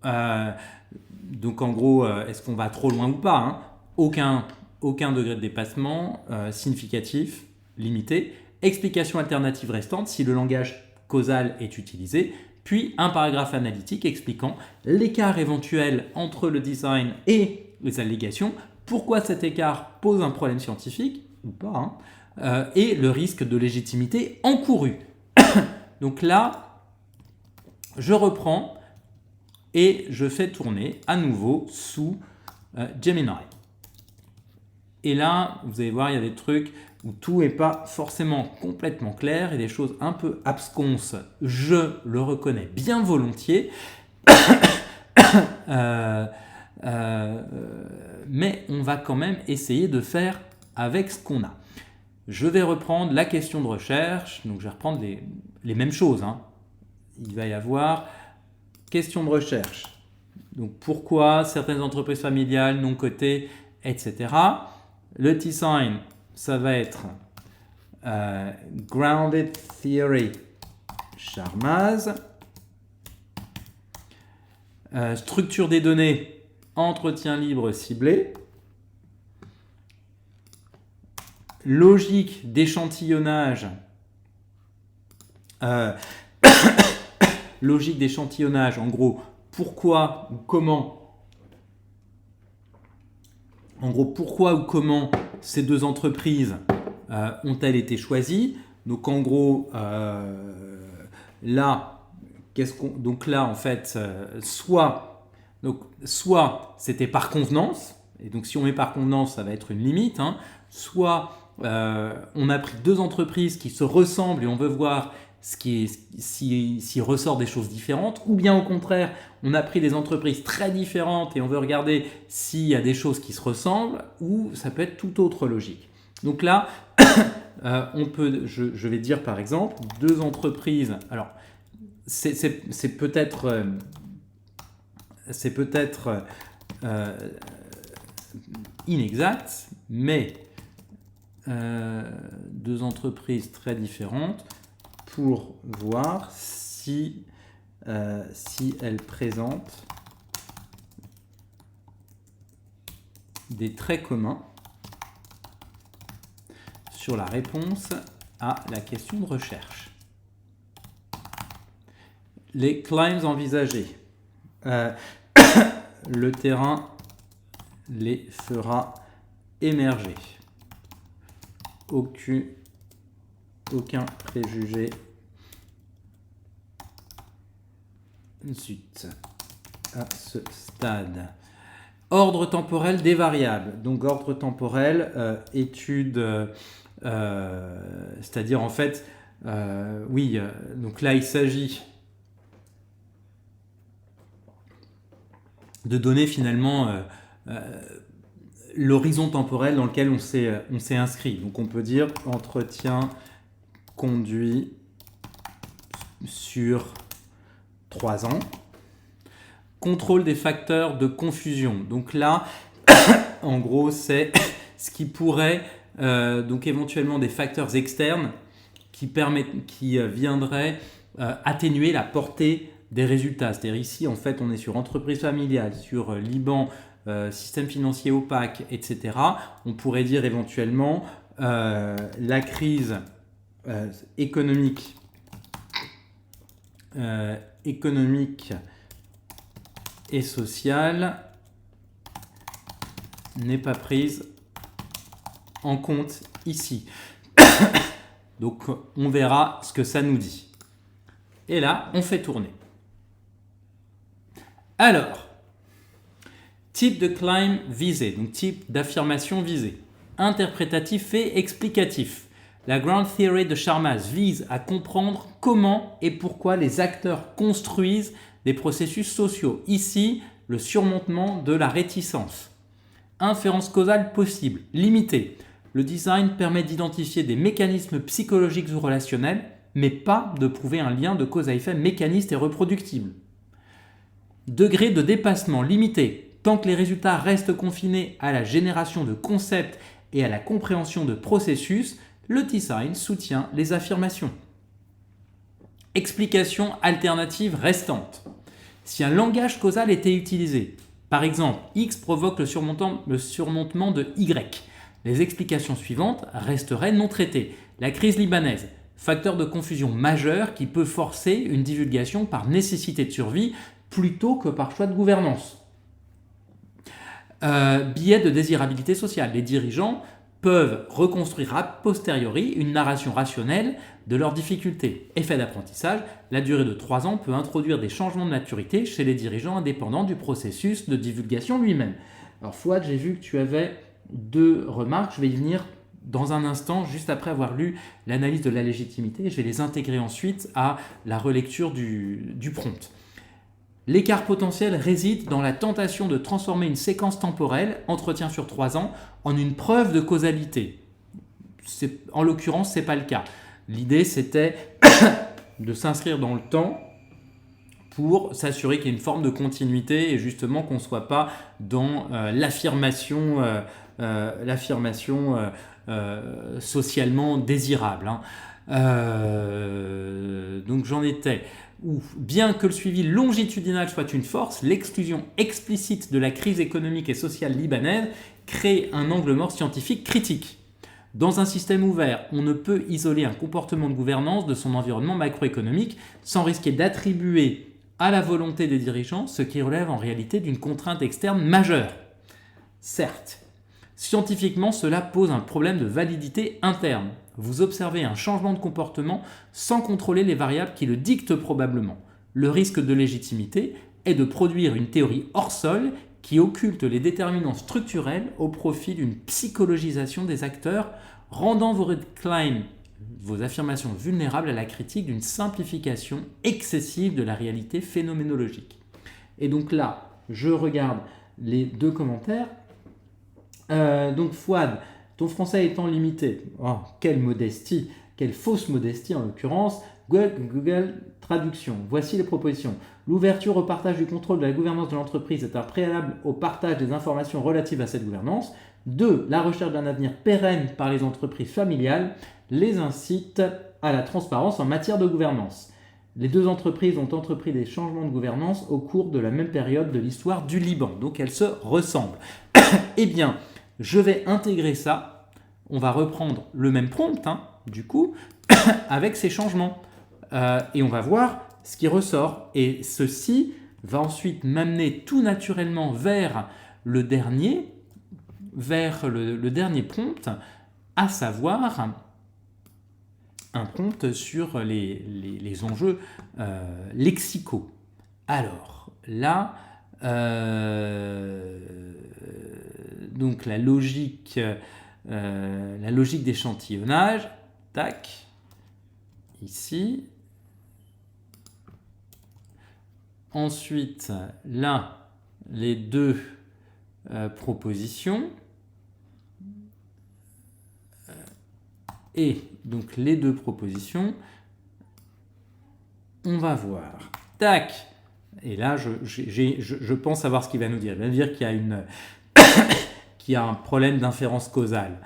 Speaker 1: donc en gros, est-ce qu'on va trop loin ou pas, hein, aucun degré de dépassement significatif, limité, explication alternative restante si le langage causal est utilisé, puis un paragraphe analytique expliquant l'écart éventuel entre le design et les allégations, pourquoi cet écart pose un problème scientifique, ou pas, hein, et le risque de légitimité encouru. Donc là, je reprends et je fais tourner à nouveau sous Gemini. Et là, vous allez voir, il y a des trucs où tout n'est pas forcément complètement clair et des choses un peu absconses, je le reconnais bien volontiers. Mais on va quand même essayer de faire avec ce qu'on a. Je vais reprendre la question de recherche, donc je vais reprendre les mêmes choses, hein. Il va y avoir question de recherche, donc pourquoi certaines entreprises familiales non cotées, etc. Le design, ça va être Grounded Theory Charmaz. Structure des données, entretien libre ciblé. Logique d'échantillonnage. Logique d'échantillonnage, en gros, pourquoi ou comment. En gros, pourquoi ou comment ces deux entreprises ont-elles été choisies? Donc en gros, là, donc là en fait, soit c'était par convenance, et donc si on met par convenance, ça va être une limite, hein, soit on a pris deux entreprises qui se ressemblent et on veut voir s'il ressort des choses différentes, ou bien au contraire, on a pris des entreprises très différentes et on veut regarder s'il y a des choses qui se ressemblent, ou ça peut être toute autre logique. Donc là, je vais dire par exemple, deux entreprises, alors c'est peut-être inexact, mais deux entreprises très différentes pour voir si elles présentent des traits communs sur la réponse à la question de recherche. Les climbs envisagés. Le terrain les fera émerger. Aucun préjugé. Zut. À ce stade. Ordre temporel des variables. Donc ordre temporel, étude, c'est-à-dire en fait, donc là il s'agit de donner finalement l'horizon temporel dans lequel on s'est inscrit. Donc on peut dire entretien conduit sur 3 ans. Contrôle des facteurs de confusion. Donc là, en gros, c'est ce qui pourrait, donc éventuellement des facteurs externes qui viendraient atténuer la portée des résultats. C'est-à-dire ici, en fait, on est sur entreprise familiale, sur Liban, système financier opaque, etc. On pourrait dire éventuellement la crise économique et sociale n'est pas prise en compte ici. Donc on verra ce que ça nous dit. Et là, on fait tourner. Alors, type de claim visé, donc type d'affirmation visée. Interprétatif et explicatif. La Ground Theory de Charmas vise à comprendre comment et pourquoi les acteurs construisent des processus sociaux. Ici, le surmontement de la réticence. Inférence causale possible, limitée. Le design permet d'identifier des mécanismes psychologiques ou relationnels, mais pas de prouver un lien de cause à effet mécaniste et reproductible. Degré de dépassement limité. Tant que les résultats restent confinés à la génération de concepts et à la compréhension de processus, le design soutient les affirmations. Explication alternative restante. Si un langage causal était utilisé, par exemple, X provoque le surmontement de Y, les explications suivantes resteraient non traitées. La crise libanaise, facteur de confusion majeur qui peut forcer une divulgation par nécessité de survie plutôt que par choix de gouvernance. Biais de désirabilité sociale. Les dirigeants peuvent reconstruire a posteriori une narration rationnelle de leurs difficultés. Effet d'apprentissage, la durée de 3 ans peut introduire des changements de maturité chez les dirigeants indépendants du processus de divulgation lui-même. Alors Fouad, j'ai vu que tu avais 2 remarques, je vais y venir dans un instant, juste après avoir lu l'analyse de la légitimité, et je vais les intégrer ensuite à la relecture du prompt. L'écart potentiel réside dans la tentation de transformer une séquence temporelle, entretien sur 3 ans, en une preuve de causalité. En l'occurrence, ce n'est pas le cas. L'idée, c'était de s'inscrire dans le temps pour s'assurer qu'il y ait une forme de continuité et justement qu'on ne soit pas dans l'affirmation socialement désirable. Donc j'en étais où, bien que le suivi longitudinal soit une force, l'exclusion explicite de la crise économique et sociale libanaise crée un angle mort scientifique critique. Dans un système ouvert, on ne peut isoler un comportement de gouvernance de son environnement macroéconomique sans risquer d'attribuer à la volonté des dirigeants ce qui relève en réalité d'une contrainte externe majeure. Certes, scientifiquement, cela pose un problème de validité interne. Vous observez un changement de comportement sans contrôler les variables qui le dictent probablement. Le risque de légitimité est de produire une théorie hors sol qui occulte les déterminants structurels au profit d'une psychologisation des acteurs, rendant vos claims vos affirmations vulnérables à la critique d'une simplification excessive de la réalité phénoménologique. Et donc là, je regarde les 2 commentaires. Donc Fouad, ton français étant limité, oh, quelle modestie, quelle fausse modestie en l'occurrence. Google Traduction, voici les propositions. L'ouverture au partage du contrôle de la gouvernance de l'entreprise est un préalable au partage des informations relatives à cette gouvernance. 2. La recherche d'un avenir pérenne par les entreprises familiales les incite à la transparence en matière de gouvernance. Les 2 entreprises ont entrepris des changements de gouvernance au cours de la même période de l'histoire du Liban. Donc elles se ressemblent. Eh bien, je vais intégrer ça. On va reprendre le même prompt, du coup, avec ces changements. Et on va voir ce qui ressort. Et ceci va ensuite m'amener tout naturellement vers le dernier prompt, à savoir un prompt sur les enjeux lexicaux. Alors là, donc la logique d'échantillonnage, tac, ici. Ensuite, là, les 2 propositions. Et donc les 2 propositions, on va voir. Tac. Et là, je pense savoir ce qu'il va nous dire. Il va nous dire qu'il y a qu'il y a un problème d'inférence causale.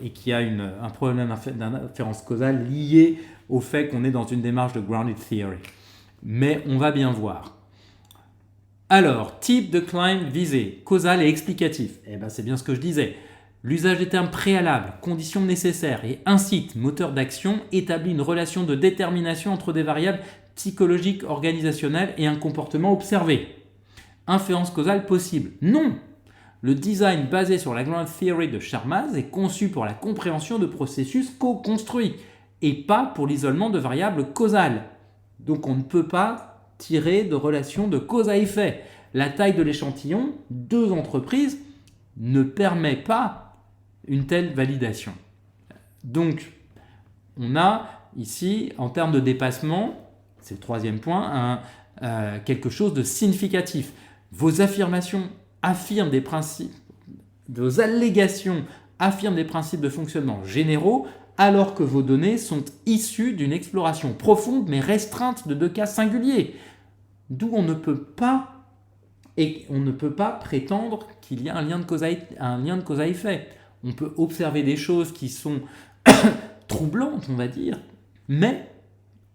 Speaker 1: Et qu'il y a un problème d'inférence causale lié au fait qu'on est dans une démarche de grounded theory. Mais on va bien voir. Alors, type de claim visé, causal et explicatif. Eh bien, c'est bien ce que je disais. L'usage des termes préalables, conditions nécessaires et incite, moteur d'action, établit une relation de détermination entre des variables psychologiques, organisationnelles et un comportement observé. Inférence causale possible. Non. Le design basé sur la grounded theory de Sharma est conçu pour la compréhension de processus co-construits et pas pour l'isolement de variables causales. Donc on ne peut pas tirer de relation de cause à effet. La taille de l'échantillon, 2 entreprises, ne permet pas une telle validation. Donc on a ici, en termes de dépassement, c'est le 3e point, quelque chose de significatif. Vos affirmations affirment des principes, vos allégations affirment des principes de fonctionnement généraux, alors que vos données sont issues d'une exploration profonde mais restreinte de 2 cas singuliers. D'où on ne peut pas prétendre qu'il y a un lien de cause à effet. On peut observer des choses qui sont troublantes, on va dire, mais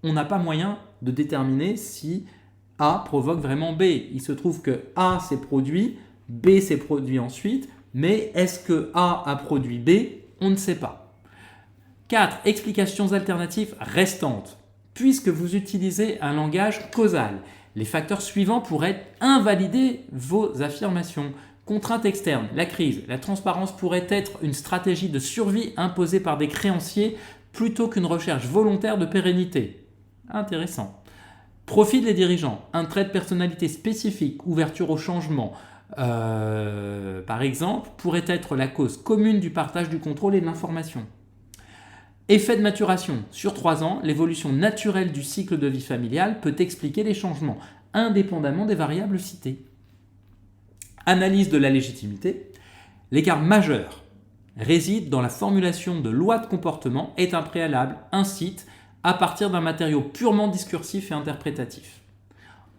Speaker 1: on n'a pas moyen de déterminer si A provoque vraiment B. Il se trouve que A s'est produit, B s'est produit ensuite, mais est-ce que A a produit B? On ne sait pas. 4. Explications alternatives restantes. Puisque vous utilisez un langage causal, les facteurs suivants pourraient invalider vos affirmations. Contraintes externes, la crise, la transparence pourrait être une stratégie de survie imposée par des créanciers plutôt qu'une recherche volontaire de pérennité. Intéressant. Profit des dirigeants, un trait de personnalité spécifique, ouverture au changement, par exemple, pourrait être la cause commune du partage du contrôle et de l'information. Effet de maturation. Sur 3 ans, l'évolution naturelle du cycle de vie familial peut expliquer les changements, indépendamment des variables citées. Analyse de la légitimité. L'écart majeur réside dans la formulation de lois de comportement est un préalable, incite, à partir d'un matériau purement discursif et interprétatif.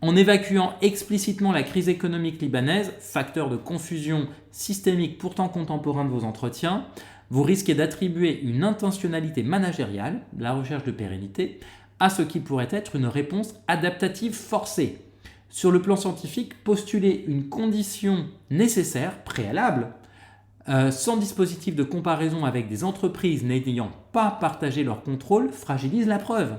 Speaker 1: En évacuant explicitement la crise économique libanaise, facteur de confusion systémique pourtant contemporain de vos entretiens, vous risquez d'attribuer une intentionnalité managériale, la recherche de pérennité, à ce qui pourrait être une réponse adaptative forcée. Sur le plan scientifique, postuler une condition nécessaire, préalable, sans dispositif de comparaison avec des entreprises n'ayant pas partagé leur contrôle, fragilise la preuve.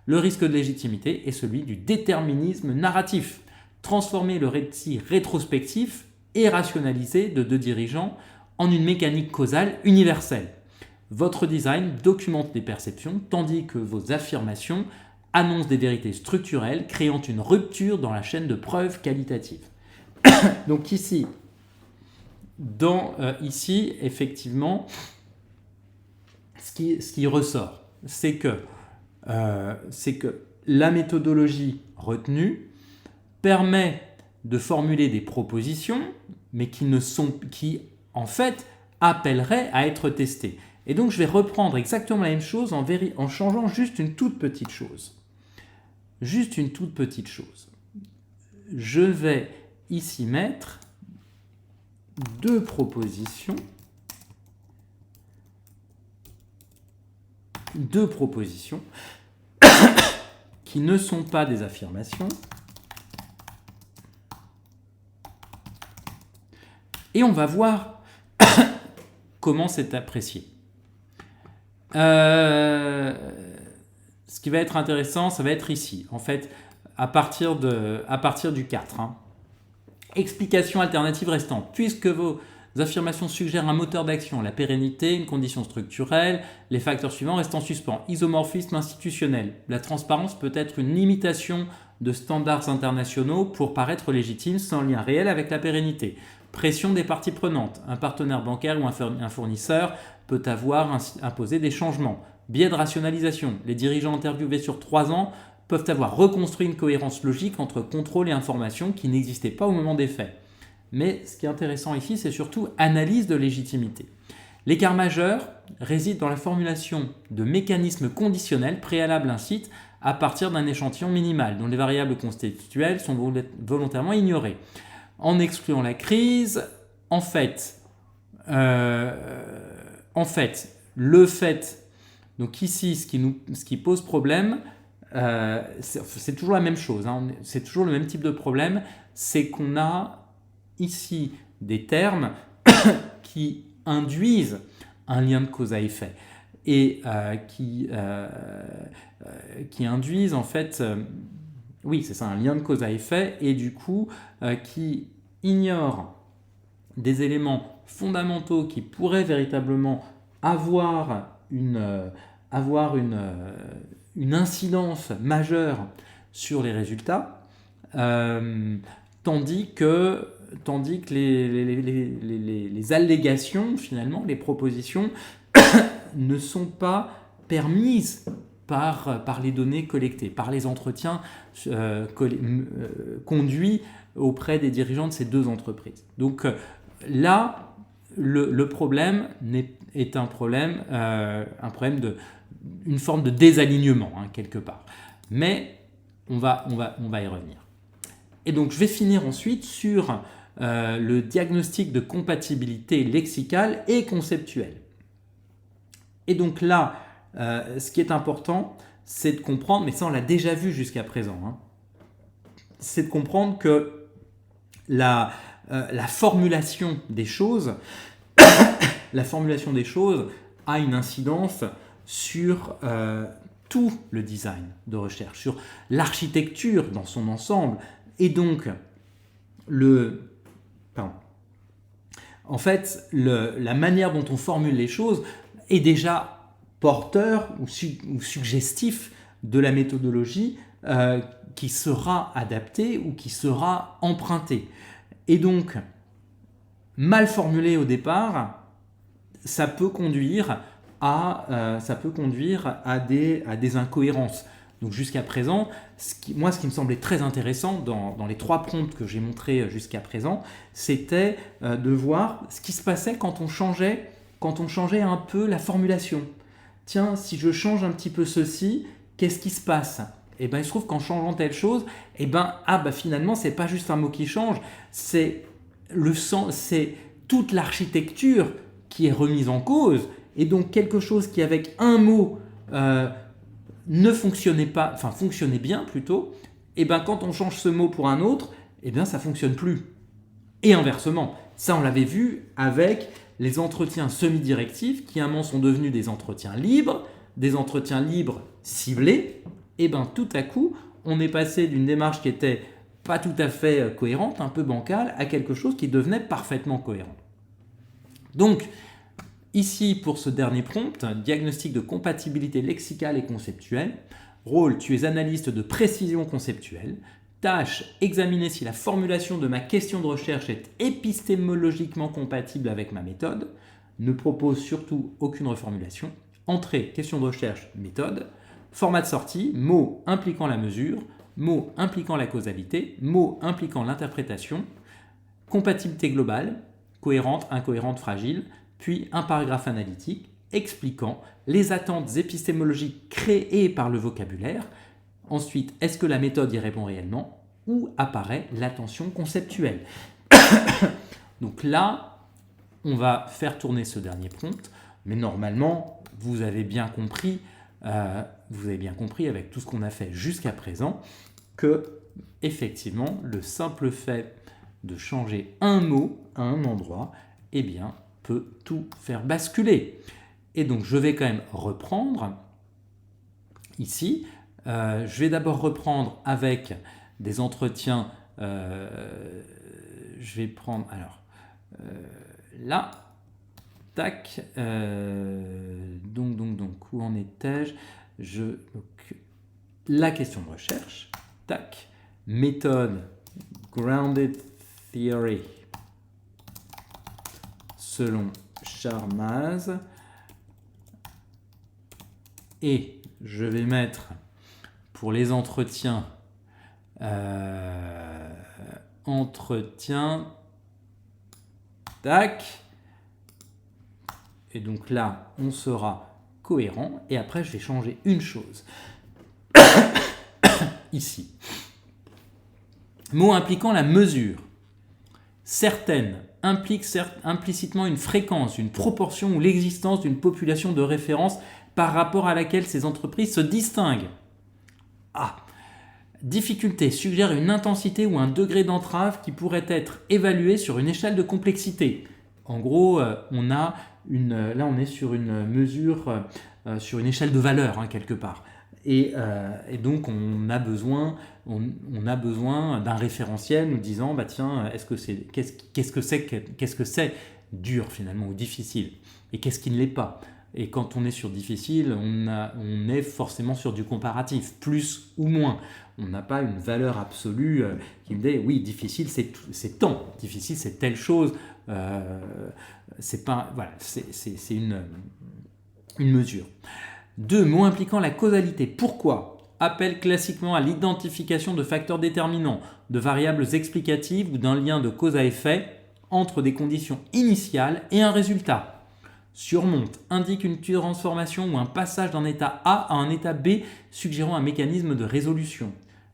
Speaker 1: Le risque de légitimité est celui du déterminisme narratif. Transformer le récit rétrospectif et rationalisé de 2 dirigeants en une mécanique causale universelle. Votre design documente des perceptions, tandis que vos affirmations annoncent des vérités structurelles, créant une rupture dans la chaîne de preuves qualitatives. Donc ici, effectivement, ce qui ressort, c'est que la méthodologie retenue permet de formuler des propositions, mais qui en fait appelleraient à être testées. Et donc je vais reprendre exactement la même chose en changeant juste une toute petite chose. Juste une toute petite chose. Je vais ici mettre deux propositions qui ne sont pas des affirmations. Et on va voir comment c'est apprécié. Ce qui va être intéressant, ça va être ici, en fait, à partir du 4. Explication alternative restante. Puisque vos affirmations suggèrent un moteur d'action, la pérennité, une condition structurelle, les facteurs suivants restent en suspens. Isomorphisme institutionnel. La transparence peut être une limitation de standards internationaux pour paraître légitime sans lien réel avec la pérennité. Pression des parties prenantes. Un partenaire bancaire ou un fournisseur peut avoir imposé des changements. Biais de rationalisation. Les dirigeants interviewés sur 3 ans peuvent avoir reconstruit une cohérence logique entre contrôle et information qui n'existait pas au moment des faits. Mais ce qui est intéressant ici, c'est surtout analyse de légitimité. L'écart majeur réside dans la formulation de mécanismes conditionnels préalables à un site à partir d'un échantillon minimal dont les variables constituelles sont volontairement ignorées. En excluant la crise, en fait, donc ici, ce qui pose problème, c'est toujours la même chose, c'est toujours le même type de problème, c'est qu'on a ici des termes qui induisent un lien de cause à effet et qui induisent en fait, oui c'est ça, un lien de cause à effet et du coup qui ignorent des éléments fondamentaux qui pourraient véritablement avoir une incidence majeure sur les résultats, tandis que les allégations, finalement, les propositions, ne sont pas permises par les données collectées, par les entretiens conduits auprès des dirigeants de ces deux entreprises. Donc là, le problème est un problème une forme de désalignement, quelque part. Mais on va y revenir. Et donc je vais finir ensuite sur le diagnostic de compatibilité lexicale et conceptuelle. Et donc là, ce qui est important, c'est de comprendre, mais ça on l'a déjà vu jusqu'à présent, c'est de comprendre que la formulation des choses a une incidence sur tout le design de recherche, sur l'architecture dans son ensemble. Et donc, la manière dont on formule les choses est déjà porteur ou suggestif de la méthodologie qui sera adaptée ou qui sera empruntée. Et donc, mal formulé au départ, ça peut conduire à des incohérences. Donc jusqu'à présent, ce qui me semblait très intéressant dans les 3 prompts que j'ai montrés jusqu'à présent, c'était de voir ce qui se passait quand on changeait un peu la formulation. Tiens, si je change un petit peu ceci, qu'est-ce qui se passe ? Et ben, il se trouve qu'en changeant telle chose, finalement, c'est pas juste un mot qui change, c'est toute l'architecture qui est remise en cause. Et donc quelque chose qui avec un mot ne fonctionnait pas, enfin fonctionnait bien plutôt, et ben quand on change ce mot pour un autre, et bien ça fonctionne plus. Et inversement, ça on l'avait vu avec les entretiens semi-directifs qui à un moment sont devenus des entretiens libres ciblés, et ben tout à coup on est passé d'une démarche qui était pas tout à fait cohérente, un peu bancale, à quelque chose qui devenait parfaitement cohérent. Donc ici, pour ce dernier prompt, diagnostic de compatibilité lexicale et conceptuelle. Rôle, tu es analyste de précision conceptuelle. Tâche, examiner si la formulation de ma question de recherche est épistémologiquement compatible avec ma méthode. Ne propose surtout aucune reformulation. Entrée, question de recherche, méthode. Format de sortie, mots impliquant la mesure, mots impliquant la causalité, mots impliquant l'interprétation. Compatibilité globale, cohérente, incohérente, fragile. Puis un paragraphe analytique expliquant les attentes épistémologiques créées par le vocabulaire. Ensuite, est-ce que la méthode y répond réellement ou apparaît l'attention conceptuelle? Donc là, on va faire tourner ce dernier prompt, mais normalement, vous avez bien compris avec tout ce qu'on a fait jusqu'à présent que, effectivement, le simple fait de changer un mot à un endroit, eh bien, peut tout faire basculer. Et donc, je vais quand même reprendre ici. Je vais d'abord reprendre avec des entretiens. Je vais prendre, alors, là, tac, donc, où en étais-je? Donc, la question de recherche, tac, méthode Grounded Theory selon Charmaz, et je vais mettre pour les entretiens tac, et donc là on sera cohérent, et après je vais changer une chose ici. Mot impliquant la mesure. Certaines implique implicitement une fréquence, une proportion ou l'existence d'une population de référence par rapport à laquelle ces entreprises se distinguent. Difficulté suggère une intensité ou un degré d'entrave qui pourrait être évalué sur une échelle de complexité. En gros, là on est sur une mesure, sur une échelle de valeur, quelque part. Et donc on a besoin d'un référentiel nous disant tiens, qu'est-ce que c'est dur finalement ou difficile, et qu'est-ce qui ne l'est pas. Et quand on est sur difficile, on est forcément sur du comparatif, plus ou moins. On n'a pas une valeur absolue qui me dit oui, difficile c'est tant, difficile c'est telle chose. C'est une mesure. 2. Mots impliquant la causalité. Pourquoi? Appelle classiquement à l'identification de facteurs déterminants, de variables explicatives ou d'un lien de cause à effet entre des conditions initiales et un résultat. Surmonte indique une transformation ou un passage d'un état A à un état B, suggérant un mécanisme de résolution.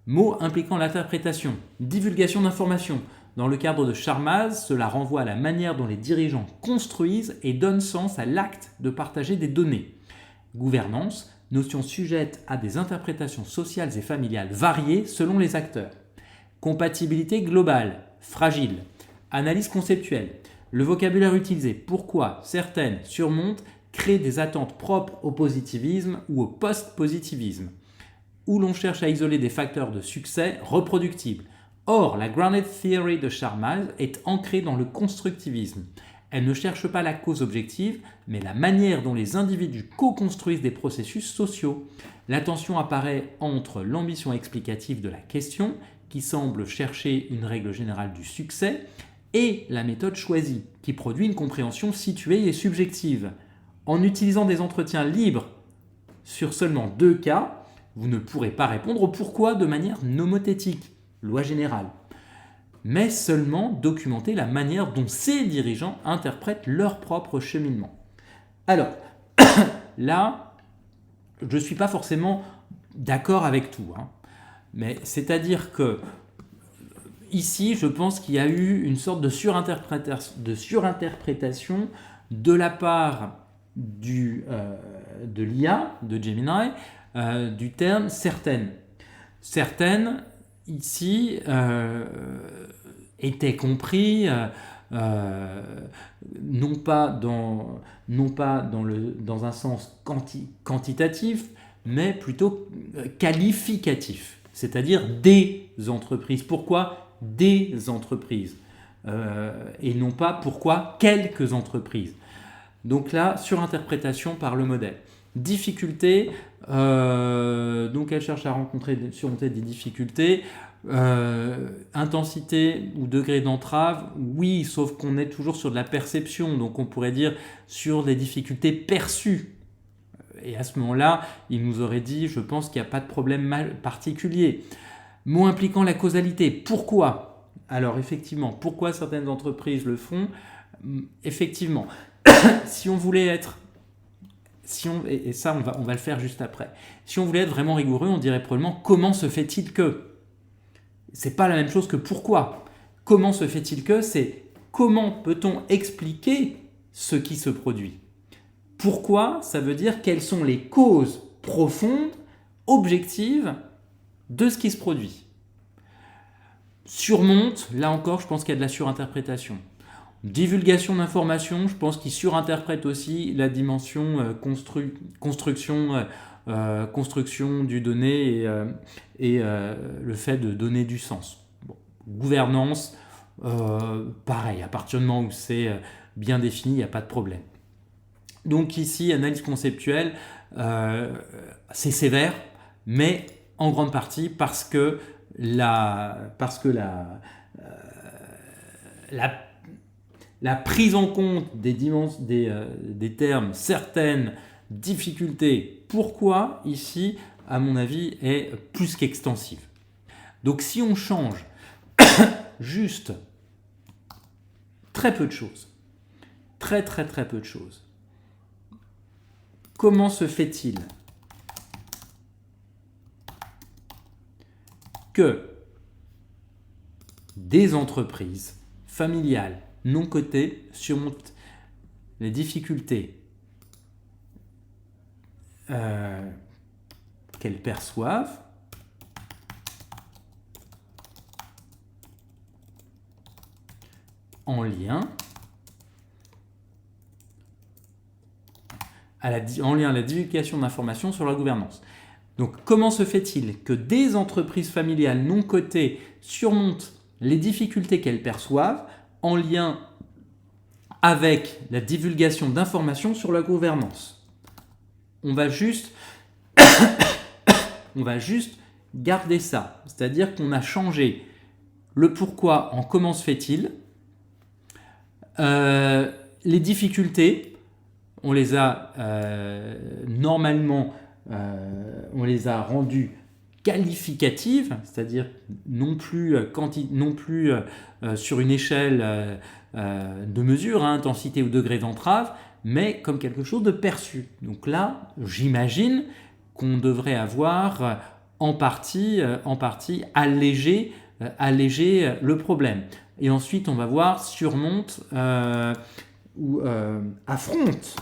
Speaker 1: Mots impliquant l'interprétation. Divulgation d'informations. Dans le cadre de Charmaz, cela renvoie à la manière dont les dirigeants construisent et donnent sens à l'acte de partager des données. Gouvernance, notion sujette à des interprétations sociales et familiales variées selon les acteurs. Compatibilité globale, fragile. Analyse conceptuelle. Le vocabulaire utilisé, pourquoi certaines surmontent, créent des attentes propres au positivisme ou au post-positivisme, où l'on cherche à isoler des facteurs de succès reproductibles. Or, la Grounded Theory de Charmaz est ancrée dans le constructivisme. Elle ne cherche pas la cause objective, mais la manière dont les individus co-construisent des processus sociaux. La tension apparaît entre l'ambition explicative de la question, qui semble chercher une règle générale du succès, et la méthode choisie, qui produit une compréhension située et subjective. En utilisant des entretiens libres sur seulement 2 cas, vous ne pourrez pas répondre au pourquoi de manière nomothétique, loi générale, mais seulement documenter la manière dont ces dirigeants interprètent leur propre cheminement. Alors, là, je ne suis pas forcément d'accord avec tout, mais c'est-à-dire que ici, je pense qu'il y a eu une sorte de surinterprétation de la part de l'IA, de Gemini, du terme certaines. Certaines, ici, étaient compris non pas dans un sens quantitatif, mais plutôt qualificatif, c'est-à-dire des entreprises. Pourquoi des entreprises et non pas pourquoi quelques entreprises. Donc là, surinterprétation par le modèle. Difficulté, donc elle cherche à surmonter des difficultés. Intensité ou degré d'entrave, oui, sauf qu'on est toujours sur de la perception, donc on pourrait dire sur des difficultés perçues. Et à ce moment-là, il nous aurait dit, je pense qu'il n'y a pas de problème particulier. Mot impliquant la causalité. Pourquoi ? Alors effectivement, pourquoi certaines entreprises le font ? Effectivement, si on voulait être... et ça, on va le faire juste après. Si on voulait être vraiment rigoureux, on dirait probablement comment se fait-il que ? C'est pas la même chose que pourquoi. Comment se fait-il que ? C'est comment peut-on expliquer ce qui se produit ? Pourquoi ? Ça veut dire quelles sont les causes profondes, objectives de ce qui se produit. Surmonte, là encore, je pense qu'il y a de la surinterprétation. Divulgation d'informations, je pense qu'il surinterprète aussi la dimension construction du donné et le fait de donner du sens. Bon. Gouvernance, pareil, à partir du moment où c'est bien défini, il n'y a pas de problème. Donc ici, analyse conceptuelle, c'est sévère, mais en grande partie parce que la prise en compte des termes, certaines difficultés, pourquoi ici, à mon avis, est plus qu'extensive. Donc si on change juste très peu de choses, très peu de choses, comment se fait-il que des entreprises familiales non cotées surmontent les difficultés qu'elles perçoivent en lien à la divulgation d'informations sur la gouvernance. Donc, comment se fait-il que des entreprises familiales non cotées surmontent les difficultés qu'elles perçoivent en lien avec la divulgation d'informations sur la gouvernance ? On va juste garder ça, c'est-à-dire qu'on a changé le pourquoi en comment se fait-il. Les difficultés, on les a normalement on les a rendues qualificatives, c'est-à-dire non plus sur une échelle de mesure, intensité ou degré d'entrave, mais comme quelque chose de perçu. Donc là, j'imagine qu'on devrait avoir en partie allégé le problème. Et ensuite, on va voir surmonte ou affronte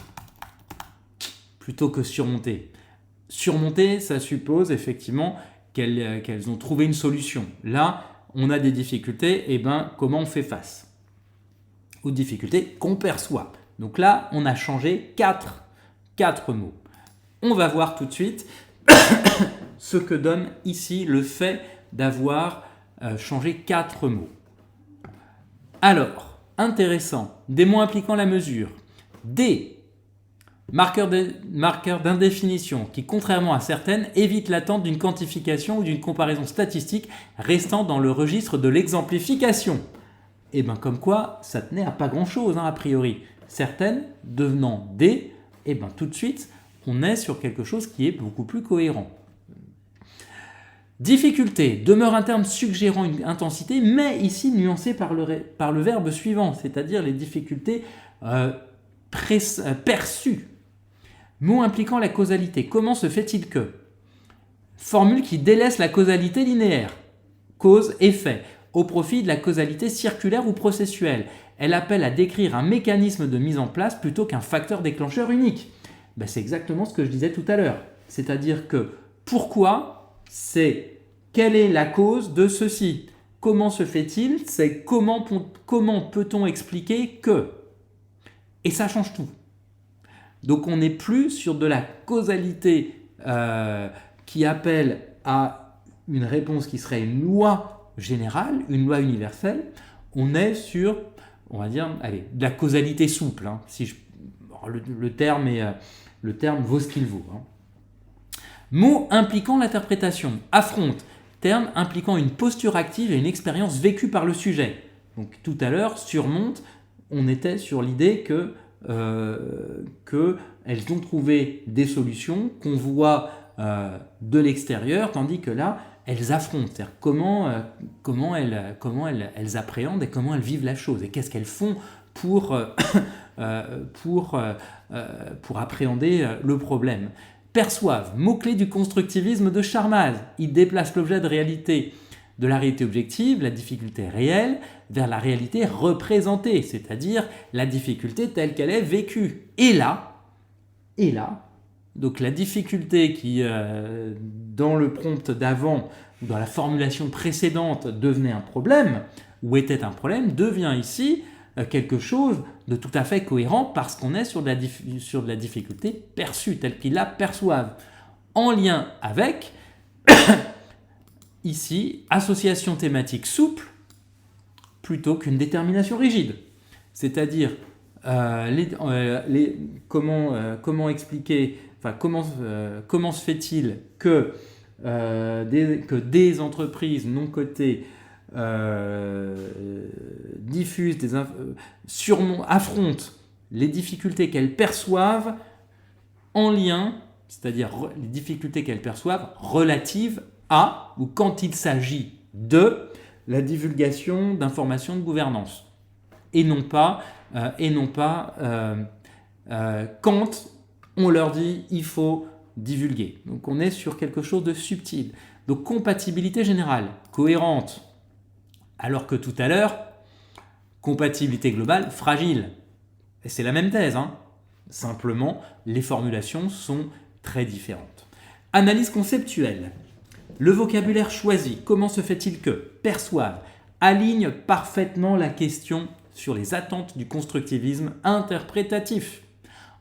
Speaker 1: plutôt que surmonter. Surmonter, ça suppose effectivement qu'elles ont trouvé une solution. Là, on a des difficultés, et comment on fait face aux difficultés qu'on perçoit. Donc là, on a changé quatre mots. On va voir tout de suite ce que donne ici le fait d'avoir changé 4 mots. Alors, intéressant, des mots impliquant la mesure. Des marqueurs d'indéfinition qui, contrairement à certaines, évitent l'attente d'une quantification ou d'une comparaison statistique restant dans le registre de l'exemplification. Et comme quoi, ça tenait à pas grand-chose, a priori. Certaines devenant des, tout de suite, on est sur quelque chose qui est beaucoup plus cohérent. Difficulté demeure un terme suggérant une intensité, mais ici nuancé par le verbe suivant, c'est-à-dire les difficultés perçues. Mot impliquant la causalité. Comment se fait-il que ? Formule qui délaisse la causalité linéaire, cause-effet, au profit de la causalité circulaire ou processuelle. Elle appelle à décrire un mécanisme de mise en place plutôt qu'un facteur déclencheur unique. C'est exactement ce que je disais tout à l'heure. C'est-à-dire que pourquoi, c'est quelle est la cause de ceci ? Comment se fait-il ? C'est comment peut-on expliquer que ? Et ça change tout. Donc on n'est plus sur de la causalité qui appelle à une réponse qui serait une loi générale, une loi universelle. On est sur, on va dire, de la causalité souple. Le terme vaut ce qu'il vaut. Mot impliquant l'interprétation. Affronte. Terme impliquant une posture active et une expérience vécue par le sujet. Donc tout à l'heure, surmonte, on était sur l'idée que qu'elles ont trouvé des solutions qu'on voit de l'extérieur, tandis que là, elles affrontent. C'est-à-dire comment elles appréhendent et comment elles vivent la chose et qu'est-ce qu'elles font pour appréhender le problème. Perçoivent, mot-clé du constructivisme de Charmaz. Il déplace l'objet de la réalité objective, la difficulté réelle, vers la réalité représentée, c'est-à-dire la difficulté telle qu'elle est vécue. Et là, donc la difficulté qui, dans le prompt d'avant, ou dans la formulation précédente, devenait un problème, ou était un problème, devient ici quelque chose de tout à fait cohérent parce qu'on est sur de la difficulté perçue, telle qu'ils la perçoivent, en lien avec, ici, association thématique souple plutôt qu'une détermination rigide. C'est-à-dire, comment expliquer, comment se fait-il que des entreprises non cotées affrontent les difficultés qu'elles perçoivent en lien, c'est-à-dire les difficultés qu'elles perçoivent relatives à, ou quand il s'agit de, la divulgation d'informations de gouvernance, et non pas quand on leur dit il faut divulguer. Donc on est sur quelque chose de subtil. Donc compatibilité générale, cohérente, alors que tout à l'heure, compatibilité globale, fragile. Et c'est la même thèse, hein. Simplement, les formulations sont très différentes. Analyse conceptuelle. Le vocabulaire choisi, comment se fait-il que perçoivent, aligne parfaitement la question sur les attentes du constructivisme interprétatif.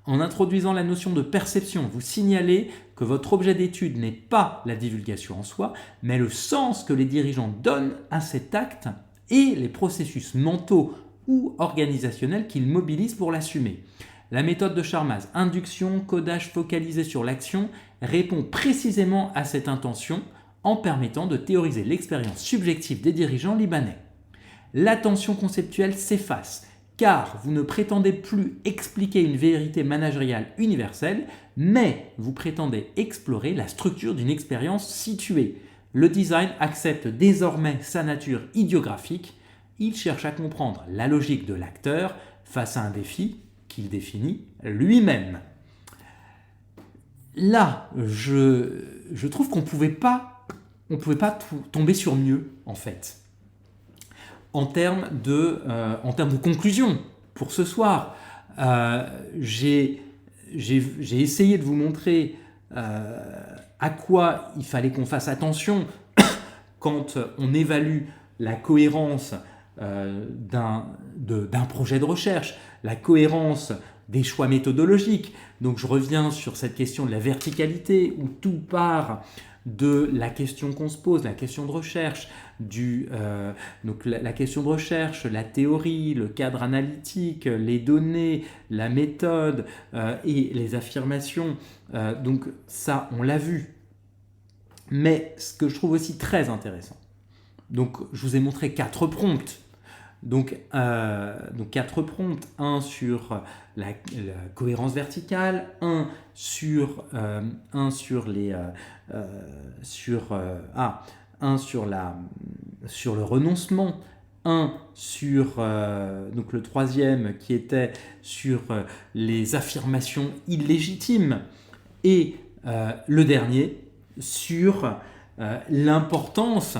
Speaker 1: En introduisant la notion de perception, vous signalez que votre objet d'étude n'est pas la divulgation en soi, mais le sens que les dirigeants donnent à cet acte et les processus mentaux ou organisationnels qu'ils mobilisent pour l'assumer. La méthode de Charmaz, induction, codage focalisé sur l'action, répond précisément à cette intention en permettant de théoriser l'expérience subjective des dirigeants libanais. L'attention conceptuelle s'efface, car vous ne prétendez plus expliquer une vérité managériale universelle, mais vous prétendez explorer la structure d'une expérience située. Le design accepte désormais sa nature idiographique, il cherche à comprendre la logique de l'acteur face à un défi qu'il définit lui-même. Là, je trouve qu'on ne pouvait pas tomber sur mieux, en fait. En termes de conclusion pour ce soir, j'ai essayé de vous montrer à quoi il fallait qu'on fasse attention quand on évalue la cohérence d'un projet de recherche, la cohérence des choix méthodologiques. Donc je reviens sur cette question de la verticalité où tout part de la question qu'on se pose, la question de recherche, donc la question de recherche, la théorie, le cadre analytique, les données, la méthode et les affirmations. Donc ça, on l'a vu. Mais ce que je trouve aussi très intéressant, donc je vous ai montré 4 prompts. Donc 4 prompts, un sur la cohérence verticale, un sur le renoncement, un sur donc le troisième qui était sur les affirmations illégitimes et le dernier sur l'importance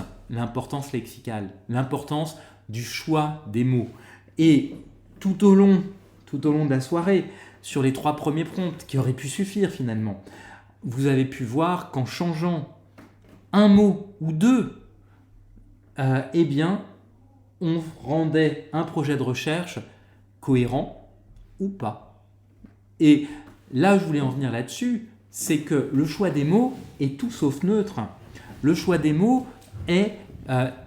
Speaker 1: lexicale, l'importance du choix des mots. Et tout au long de la soirée, sur les 3 premiers prompts qui auraient pu suffire finalement, vous avez pu voir qu'en changeant un mot ou deux, eh bien, on rendait un projet de recherche cohérent ou pas. Et là, je voulais en venir là-dessus, c'est que le choix des mots est tout sauf neutre. Le choix des mots est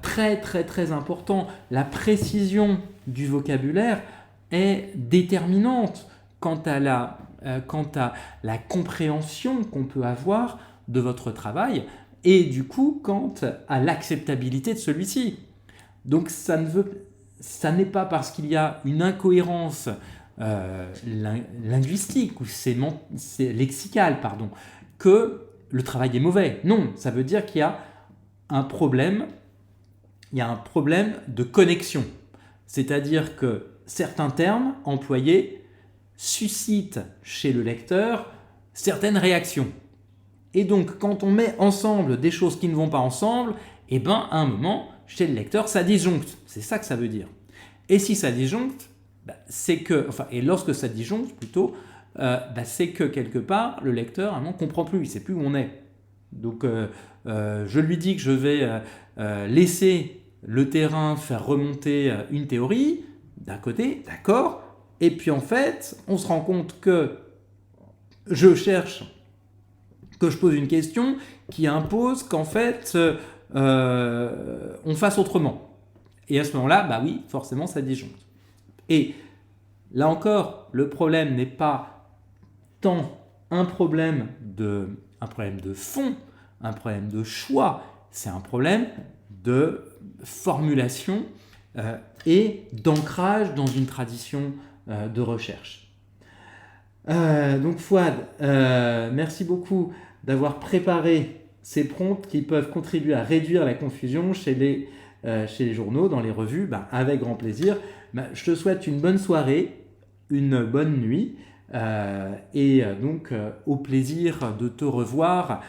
Speaker 1: très très très important. La précision du vocabulaire est déterminante quant à la compréhension qu'on peut avoir de votre travail et du coup quant à l'acceptabilité de celui-ci. Donc ça n'est pas parce qu'il y a une incohérence linguistique ou c'est lexical, pardon, que le travail est mauvais. Non, ça veut dire qu'il y a un problème, de connexion. C'est-à-dire que certains termes employés suscitent chez le lecteur certaines réactions. Et donc, quand on met ensemble des choses qui ne vont pas ensemble, eh ben, à un moment, chez le lecteur, ça disjoncte. C'est ça que ça veut dire. Et si ça disjoncte, c'est que, et lorsque ça disjoncte plutôt, c'est que quelque part, le lecteur, à un moment, ne comprend plus, il ne sait plus où on est. Donc, je lui dis que je vais laisser le terrain faire remonter une théorie, d'un côté, d'accord, et puis en fait, on se rend compte que je pose une question qui impose qu'en fait, on fasse autrement. Et à ce moment-là, oui, forcément, ça disjoncte. Et là encore, le problème n'est pas tant un problème de fond, un problème de choix, c'est un problème de formulation et d'ancrage dans une tradition de recherche. Donc Fouad, merci beaucoup d'avoir préparé ces prompts qui peuvent contribuer à réduire la confusion chez les journaux, dans les revues, avec grand plaisir. Je te souhaite une bonne soirée, une bonne nuit, et donc au plaisir de te revoir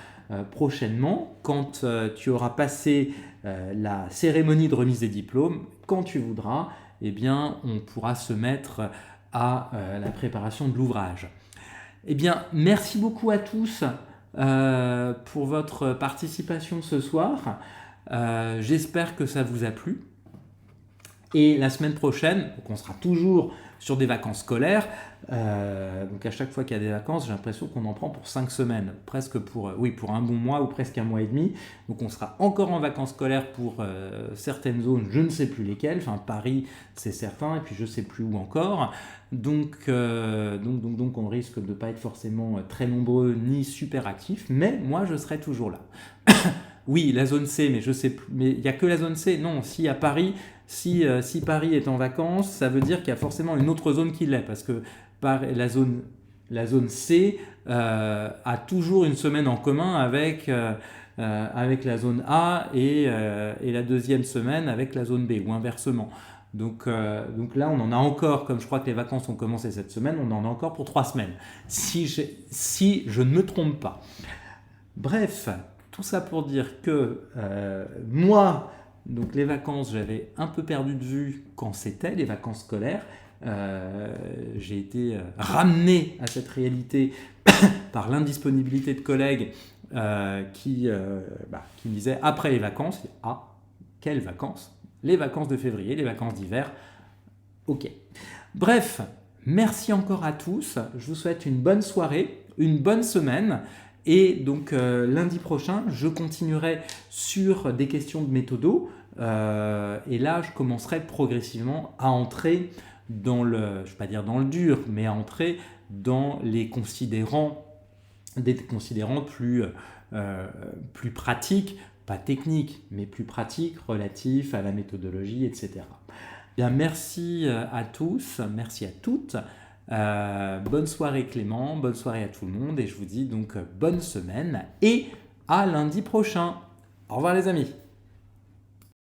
Speaker 1: prochainement quand tu auras passé la cérémonie de remise des diplômes. Quand tu voudras, eh bien, on pourra se mettre à la préparation de l'ouvrage. Eh bien, merci beaucoup à tous pour votre participation ce soir. J'espère que ça vous a plu. Et la semaine prochaine, on sera toujours sur des vacances scolaires. Donc à chaque fois qu'il y a des vacances, j'ai l'impression qu'on en prend pour 5 semaines, presque pour un bon mois ou presque un mois et demi. Donc on sera encore en vacances scolaires pour certaines zones, je ne sais plus lesquelles. Enfin Paris, c'est certain, et puis je ne sais plus où encore. Donc on risque de ne pas être forcément très nombreux ni super actifs, mais moi je serai toujours là. Oui, la zone C, mais je sais plus. Mais il n'y a que la zone C. Non, si à Paris, si Paris est en vacances, ça veut dire qu'il y a forcément une autre zone qui l'est, parce que la zone C a toujours une semaine en commun avec la zone A et la deuxième semaine avec la zone B, ou inversement. Donc là, on en a encore, comme je crois que les vacances ont commencé cette semaine, on en a encore pour 3 semaines, si je ne me trompe pas. Bref, tout ça pour dire que moi, donc les vacances, j'avais un peu perdu de vue quand c'était les vacances scolaires. J'ai été ramené à cette réalité par l'indisponibilité de collègues qui me disaient après les vacances, quelles vacances? Les vacances de février, les vacances d'hiver. Ok. Bref, merci encore à tous. Je vous souhaite une bonne soirée, une bonne semaine. Et donc lundi prochain, je continuerai sur des questions de méthodo. Et là, je commencerai progressivement à entrer dans je ne vais pas dire dans le dur, mais à entrer dans les considérants, des considérants plus pratiques, pas techniques, mais plus pratiques, relatifs à la méthodologie, etc. Bien, merci à tous, merci à toutes. Bonne soirée Clément, bonne soirée à tout le monde, et je vous dis donc bonne semaine et à lundi prochain. Au revoir les amis.